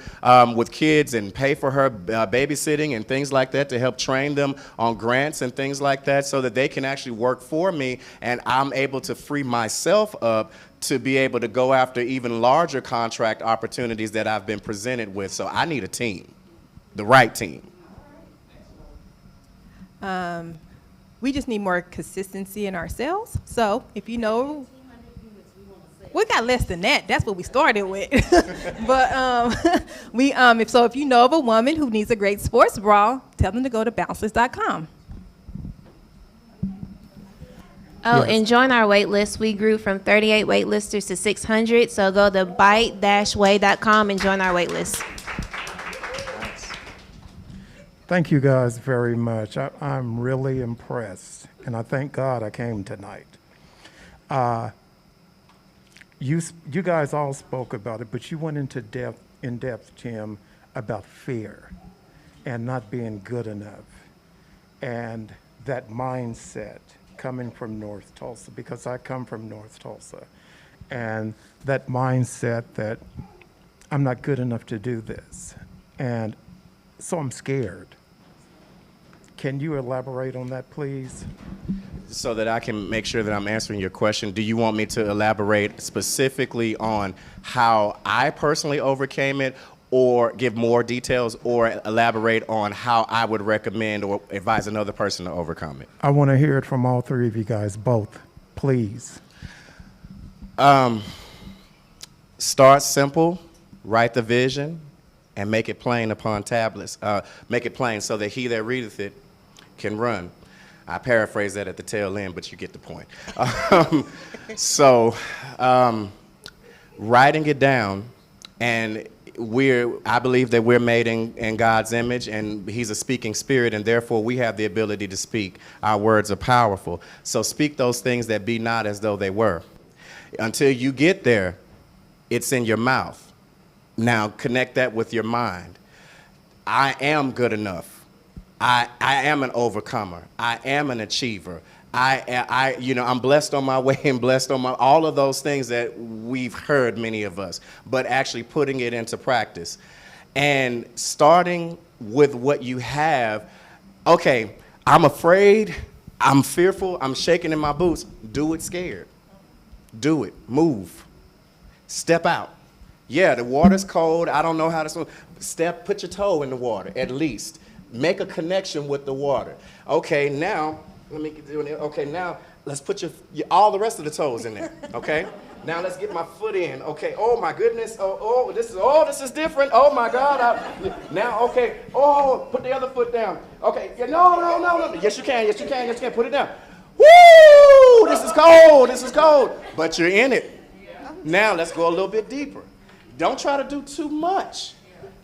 with kids and pay for her babysitting and things like that to help train them on grants and things like that so that they can actually work for me and I'm able to free myself up to be able to go after even larger contract opportunities that I've been presented with. So I need a team, the right team. We just need more consistency in ourselves. So if you know, we got less than that. That's what we started with. But if you know of a woman who needs a great sports bra, tell them to go to Bounceless.com. Oh, and join our wait list. We grew from 38 wait listers to 600. So go to bite-way.com and join our wait list. Thank you guys very much. I'm really impressed, and I thank God I came tonight. You guys all spoke about it, but you went into in depth, Tim, about fear and not being good enough, and that mindset coming from North Tulsa, because I come from North Tulsa, and that mindset that I'm not good enough to do this, and so I'm scared. Can you elaborate on that, please? So that I can make sure that I'm answering your question, do you want me to elaborate specifically on how I personally overcame it, or give more details, or elaborate on how I would recommend or advise another person to overcome it? I want to hear it from all three of you guys, both, please. Start simple, write the vision, and make it plain upon tablets. Make it plain so that he that readeth it can run. I paraphrase that at the tail end, but you get the point. Writing it down, and I believe that we're made in God's image, and he's a speaking spirit, and therefore we have the ability to speak. Our words are powerful. So speak those things that be not as though they were. Until you get there, it's in your mouth. Now connect that with your mind. I am good enough. I am an overcomer. I am an achiever. I'm blessed on my way and blessed on all of those things that we've heard, many of us, but actually putting it into practice and starting with what you have. Okay, I'm afraid, I'm fearful, I'm shaking in my boots. Do it scared. Do it, move, step out, Yeah, the water's cold. I don't know how to swim. Put your toe in the water, at least. Make a connection with the water. Okay, now, let me do it. Okay, now, let's put all the rest of the toes in there, okay? Now let's get my foot in. Okay, oh my goodness. This is different. Oh my God. Now, okay. Oh, put the other foot down. Okay, no. Yes, you can. Put it down. Woo! This is cold. But you're in it. Now let's go a little bit deeper. Don't try to do too much.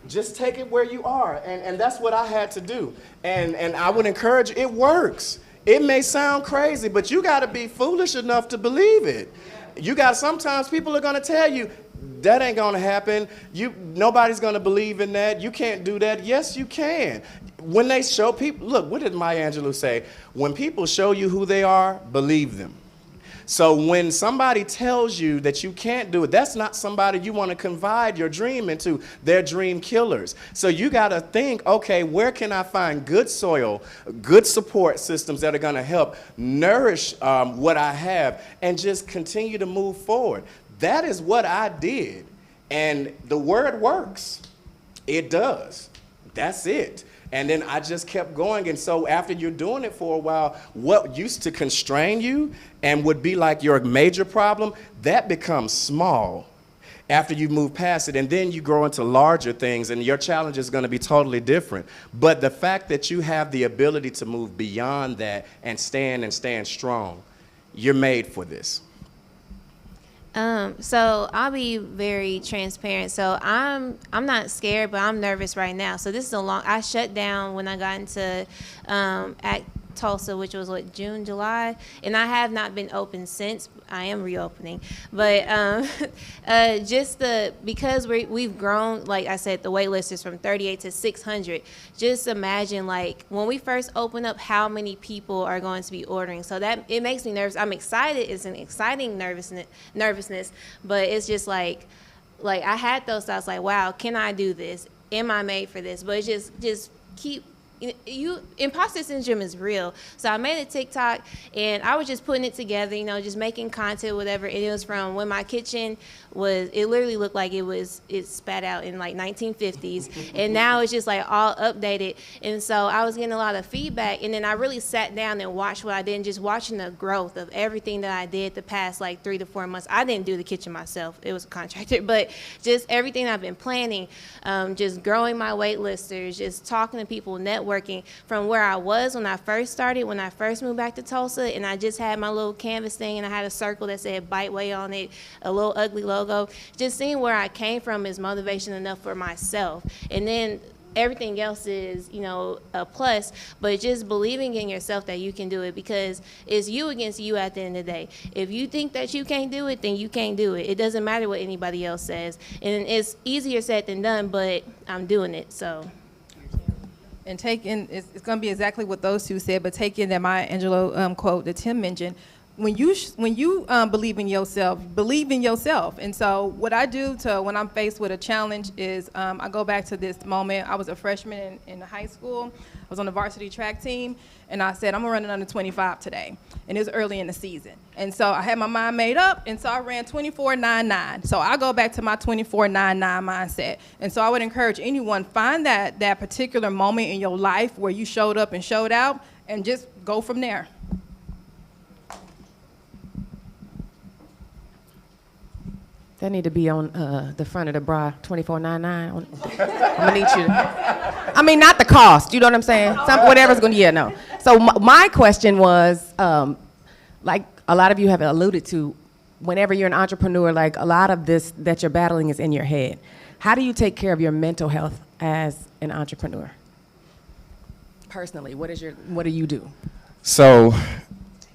Just take it where you are. And that's what I had to do. And I would encourage you, it works. It may sound crazy, but you got to be foolish enough to believe it. Sometimes people are going to tell you, that ain't going to happen. Nobody's going to believe in that. You can't do that. Yes, you can. When they show people, look, what did Maya Angelou say? When people show you who they are, believe them. So when somebody tells you that you can't do it, that's not somebody you want to confide your dream into. They're dream killers. So you got to think, okay, where can I find good soil, good support systems that are going to help nourish what I have and just continue to move forward? That is what I did. And the word works. It does. That's it. And then I just kept going. And so after you're doing it for a while, what used to constrain you and would be like your major problem, that becomes small after you move past it. And then you grow into larger things and your challenge is going to be totally different. But the fact that you have the ability to move beyond that and stand strong, you're made for this. So I'll be very transparent. So I'm not scared, but I'm nervous right now. So this is I shut down when I got into Act Tulsa, which was June, July, and I have not been open since. I am reopening, but because we've grown, like I said, the wait list is from 38 to 600. Just imagine when we first open up, how many people are going to be ordering. So that it makes me nervous. I'm excited. It's an exciting nervousness, but it's just like I had those thoughts wow, can I do this? Am I made for this? But it's just keep. Imposter syndrome is real. So I made a TikTok and I was just putting it together, just making content, whatever. And it was from when my kitchen it literally looked like it spat out in 1950s. And now it's just all updated. And so I was getting a lot of feedback. And then I really sat down and watched what I did, and just watching the growth of everything that I did the past 3 to 4 months. I didn't do the kitchen myself. It was a contractor. But just everything I've been planning, just growing my wait listers, just talking to people, networking from where I was when I first started, when I first moved back to Tulsa, and I just had my little canvas thing and I had a circle that said Biteway on it, a little ugly logo. Just seeing where I came from is motivation enough for myself. And then everything else is, a plus, but just believing in yourself that you can do it, because it's you against you at the end of the day. If you think that you can't do it, then you can't do it. It doesn't matter what anybody else says. And it's easier said than done, but I'm doing it, so. And it's going to be exactly what those two said, but taking that Maya Angelou quote that Tim mentioned, when you believe in yourself. And so what I do when I'm faced with a challenge is I go back to this moment. I was a freshman in high school. I was on the varsity track team, and I said, I'm going to run it under 25 today. And it was early in the season. And so I had my mind made up, and so I ran 24.99. So I go back to my 24.99 mindset. And so I would encourage anyone, find that particular moment in your life where you showed up and showed out, and just go from there. That need to be on the front of the bra, 24.99. I'm gonna need you. Not the cost. You know what I'm saying? Whatever's gonna. Yeah, no. So my question was, like a lot of you have alluded to, whenever you're an entrepreneur, a lot of this that you're battling is in your head. How do you take care of your mental health as an entrepreneur? Personally, what do you do? So,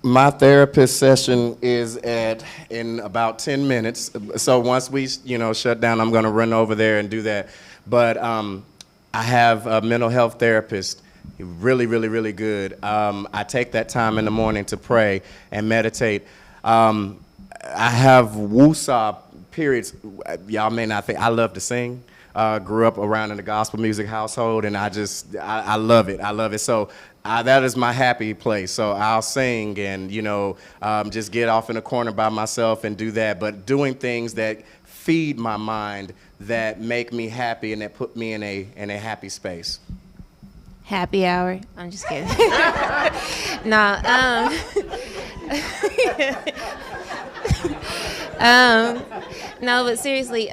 my therapist session is in about 10 minutes. So once we, shut down, I'm going to run over there and do that. But I have a mental health therapist, really, really, really good. I take that time in the morning to pray and meditate. I have woosah periods. Y'all may not think I love to sing. grew up around in the gospel music household, and I love it. I love it. So that is my happy place. So I'll sing and, just get off in a corner by myself and do that. But doing things that feed my mind, that make me happy and that put me in a happy space. Happy hour. I'm just kidding. No. No, but seriously,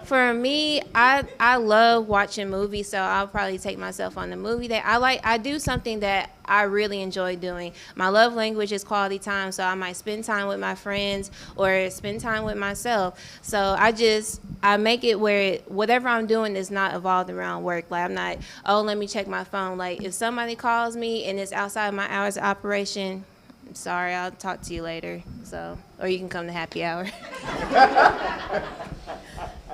for me, I love watching movies, so I'll probably take myself on the movie day. I do something that I really enjoy doing. My love language is quality time, so I might spend time with my friends or spend time with myself. So I make it where whatever I'm doing is not evolved around work. Like, I'm not, let me check my phone. Like, if somebody calls me and it's outside my hours of operation, I'm sorry, I'll talk to you later. So, or you can come to happy hour.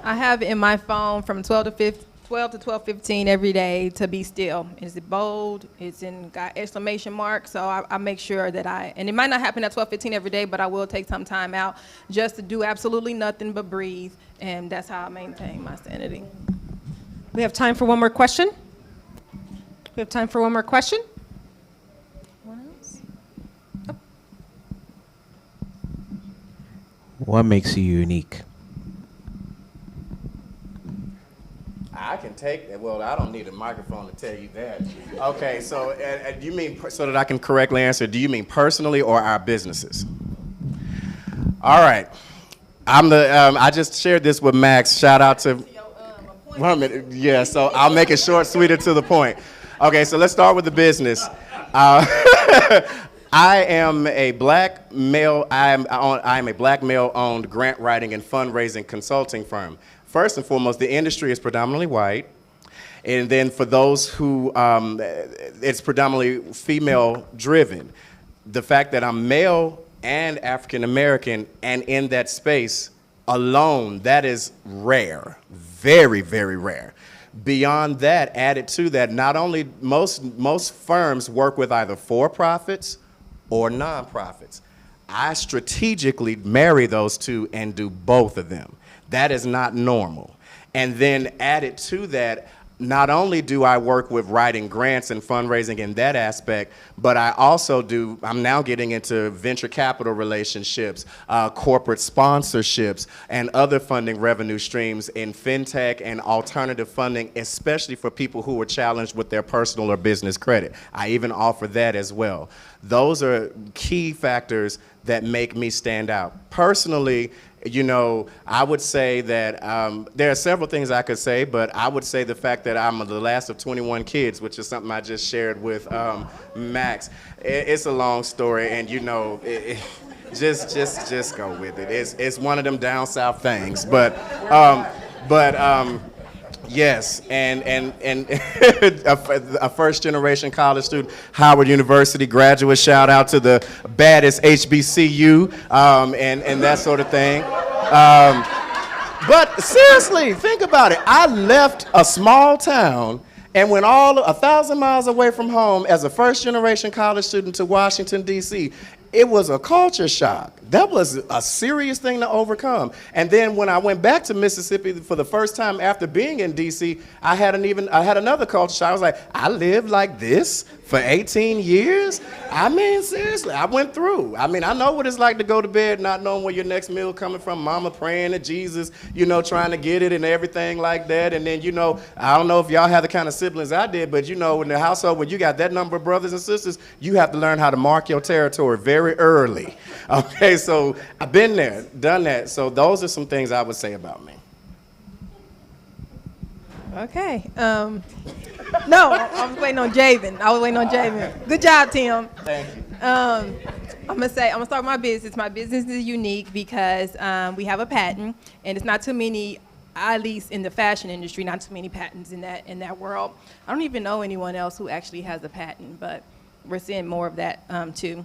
I have in my phone from 12 to 12:15 every day to be still. It's bold, it's got exclamation marks, so I make sure that and it might not happen at 12:15 every day, but I will take some time out just to do absolutely nothing but breathe, and that's how I maintain my sanity. We have time for one more question. We have time for one more question. What makes you unique? I can take that. Well, I don't need a microphone to tell you that. Okay, so do you mean, so that I can correctly answer, do you mean personally or our businesses? All right. I just shared this with Max. Shout out to, 1 minute. Yeah, so I'll make it short, sweet, and to the point. Okay, so let's start with the business. I am a black male. I am a black male-owned grant writing and fundraising consulting firm. First and foremost, the industry is predominantly white, and then for those who, it's predominantly female-driven. The fact that I'm male and African-American and in that space alone, that is rare, very, very rare. Beyond that, added to that, not only most firms work with either for-profits or nonprofits. I strategically marry those two and do both of them. That is not normal. And then added to that, not only do I work with writing grants and fundraising in that aspect, but I also I'm now getting into venture capital relationships, corporate sponsorships, and other funding revenue streams in fintech and alternative funding, especially for people who are challenged with their personal or business credit. I even offer that as well. Those are key factors that make me stand out. Personally, I would say that there are several things I could say, but I would say the fact that I'm the last of 21 kids, which is something I just shared with Max. It's a long story, and just go with it. It's one of them down south things, but yes, and a first-generation college student, Howard University graduate. Shout out to the baddest HBCU and that sort of thing. But seriously, think about it. I left a small town and went 1,000 miles away from home as a first-generation college student to Washington, D.C. It was a culture shock. That was a serious thing to overcome. And then when I went back to Mississippi for the first time after being in DC, I had another culture shock. I was like, I lived like this for 18 years? I mean, seriously, I went through. I mean, I know what it's like to go to bed not knowing where your next meal coming from, mama praying to Jesus, trying to get it and everything like that. And then, I don't know if y'all have the kind of siblings I did, but in the household, when you got that number of brothers and sisters, you have to learn how to mark your territory very early. Okay, so I've been there, done that. So those are some things I would say about me. Okay. No, I was waiting on Jayvin. Good job, Tim. Thank you. I'm gonna start with my business. My business is unique because we have a patent, and it's not too many, at least in the fashion industry, not too many patents in that world. I don't even know anyone else who actually has a patent, but we're seeing more of that too.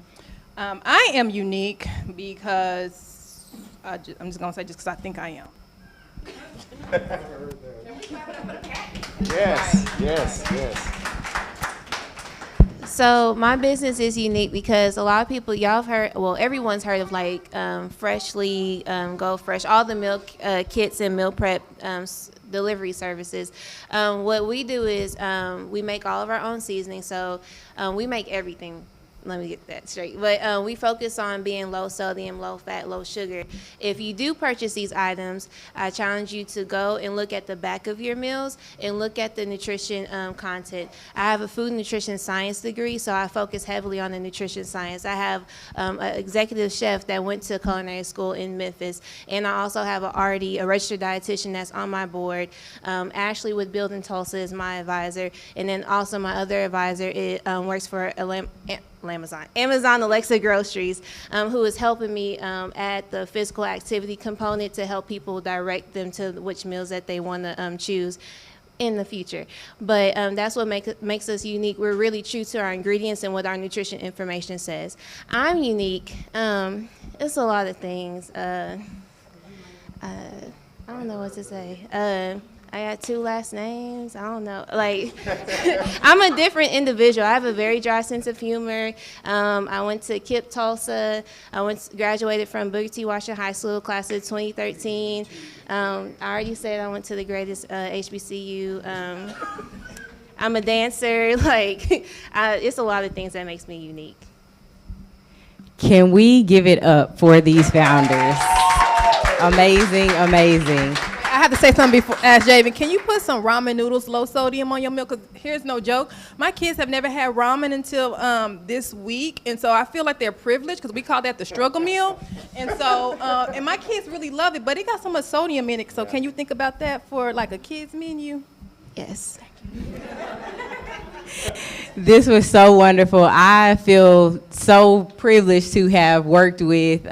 I am unique because I'm just gonna say just because I think I am. Yes. So my business is unique because a lot of people, y'all have heard, well, everyone's heard of like Freshly, Go Fresh, all the milk kits and meal prep delivery services. What we do is we make all of our own seasoning. So we make everything. Let me get that straight. But we focus on being low sodium, low fat, low sugar. If you do purchase these items, I challenge you to go and look at the back of your meals and look at the nutrition content. I have a food and nutrition science degree, so I focus heavily on the nutrition science. I have an executive chef that went to culinary school in Memphis, and I also have a RD, a registered dietitian that's on my board. Ashley with Building Tulsa is my advisor, and then also my other advisor works for Amazon Alexa Groceries, who is helping me add the physical activity component to help people direct them to which meals that they want to choose in the future. But that's what makes us unique. We're really true to our ingredients and what our nutrition information says. I'm unique. It's a lot of things. I don't know what to say. I got 2 last names. I don't know. Like, I'm a different individual. I have a very dry sense of humor. I went to KIPP Tulsa. I graduated from Booker T. Washington High School, class of 2013. I already said I went to the greatest HBCU. I'm a dancer. Like, it's a lot of things that makes me unique. Can we give it up for these founders? Amazing, amazing. I have to say something before, ask Jayvin, can you put some ramen noodles, low sodium on your milk? Because here's no joke. My kids have never had ramen until this week. And so I feel like they're privileged because we call that the struggle meal. And so, and my kids really love it, but it got so much sodium in it. So can you think about that for like a kid's menu? Yes. This was so wonderful. I feel so privileged to have worked with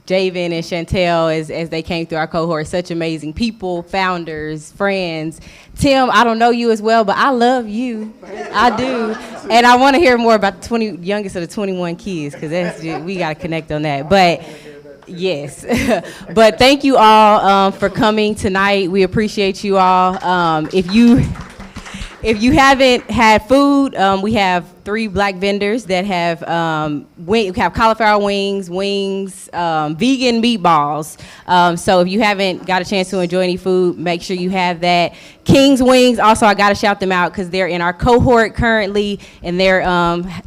Jayvin and Chantelle as they came through our cohort. Such amazing people, founders, friends. Tim, I don't know you as well, but I love you. I do. And I want to hear more about the youngest of the 21 kids, because we got to connect on that. But yes. But thank you all for coming tonight. We appreciate you all. If you haven't had food, we have 3 Black vendors that have we have cauliflower wings, vegan meatballs. So if you haven't got a chance to enjoy any food, make sure you have that. King's Wings, also I got to shout them out because they're in our cohort currently, and they're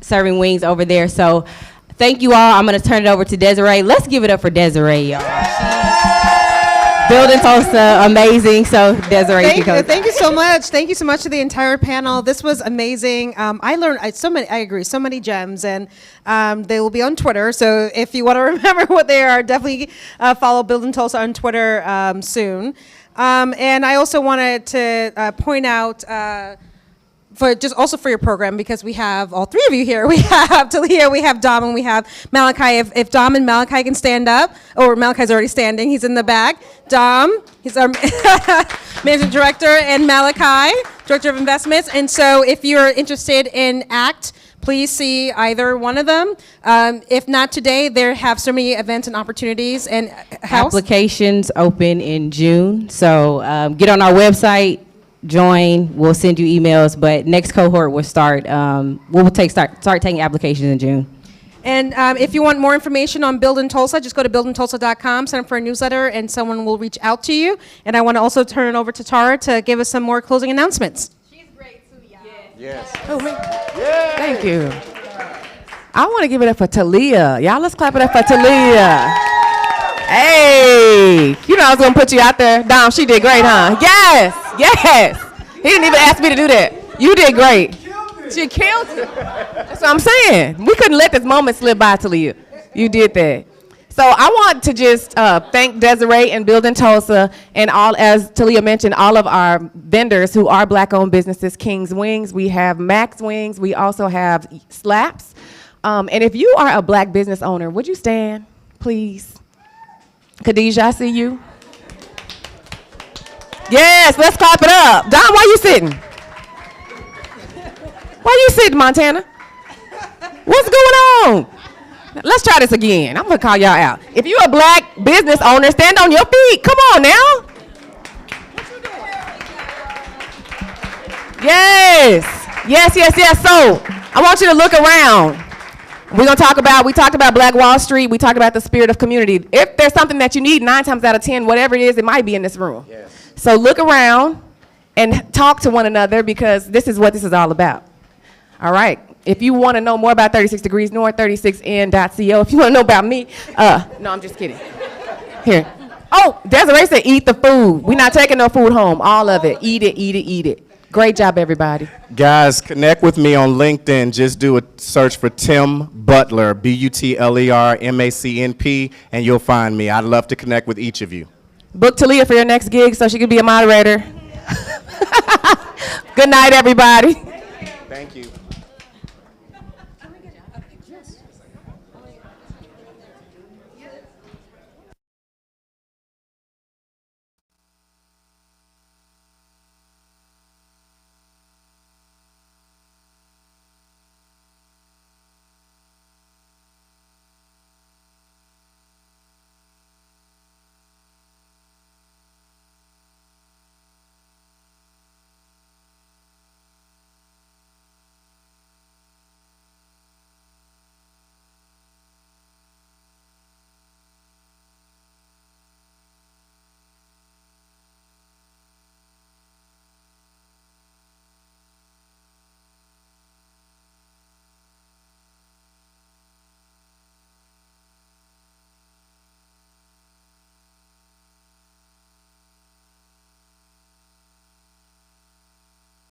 serving wings over there. So thank you all. I'm going to turn it over to Desiree. Let's give it up for Desiree, y'all. Building Tulsa, amazing. So Desiree, thank you so much. Thank you so much to the entire panel. This was amazing. I learned I agree, so many gems, and they will be on Twitter. So if you want to remember what they are, definitely follow Building Tulsa on Twitter soon. And I also wanted to point out. For your program, because we have all 3 of you here. We have Taleya, we have Dom, and we have Malachi. If Dom and Malachi can stand up, or Malachi's already standing, he's in the back. Dom, he's our managing director, and Malachi, director of investments. And so if you're interested in ACT, please see either one of them. If not today, there have so many events and opportunities. And applications open in June. So get on our website. Join. We'll send you emails, but next cohort will start. Start taking applications in June. And if you want more information on Building Tulsa, just go to buildingtulsa.com, sign up for a newsletter, and someone will reach out to you. And I want to also turn it over to Tara to give us some more closing announcements. She's great too, y'all. Yes. Oh, me? Yeah. Thank you. I want to give it up for Taleya. Y'all, let's clap it up for Taleya. Hey, you know I was going to put you out there. Dom, she did great, huh? Yes. He didn't even ask me to do that. You did great. She killed it. That's what I'm saying. We couldn't let this moment slip by, Taleya. You did that. So I want to just thank Desiree and Building Tulsa, and all, as Taleya mentioned, all of our vendors who are Black-owned businesses. King's Wings, we have Max Wings, we also have Slaps. And if you are a Black business owner, would you stand, please? Khadijah, I see you. Yes, let's clap it up. Don, why you sitting? Why you sitting, Montana? What's going on? Let's try this again. I'm gonna call y'all out. If you're a Black business owner, stand on your feet. Come on now. Yes. So I want you to look around. We talked about Black Wall Street. We talked about the spirit of community. If there's something that you need, 9 times out of 10, whatever it is, it might be in this room. Yes. So look around and talk to one another, because this is what this is all about. All right. If you want to know more about 36 Degrees North, 36n.co. If you want to know about me, no, I'm just kidding. Here. Oh, Desiree said eat the food. We're not taking no food home. All of it. Eat it, eat it, eat it. Great job, everybody. Guys, connect with me on LinkedIn. Just do a search for Tim Butler, ButlerMacnP, and you'll find me. I'd love to connect with each of you. Book Taleya for your next gig so she can be a moderator. Good night, everybody. Thank you.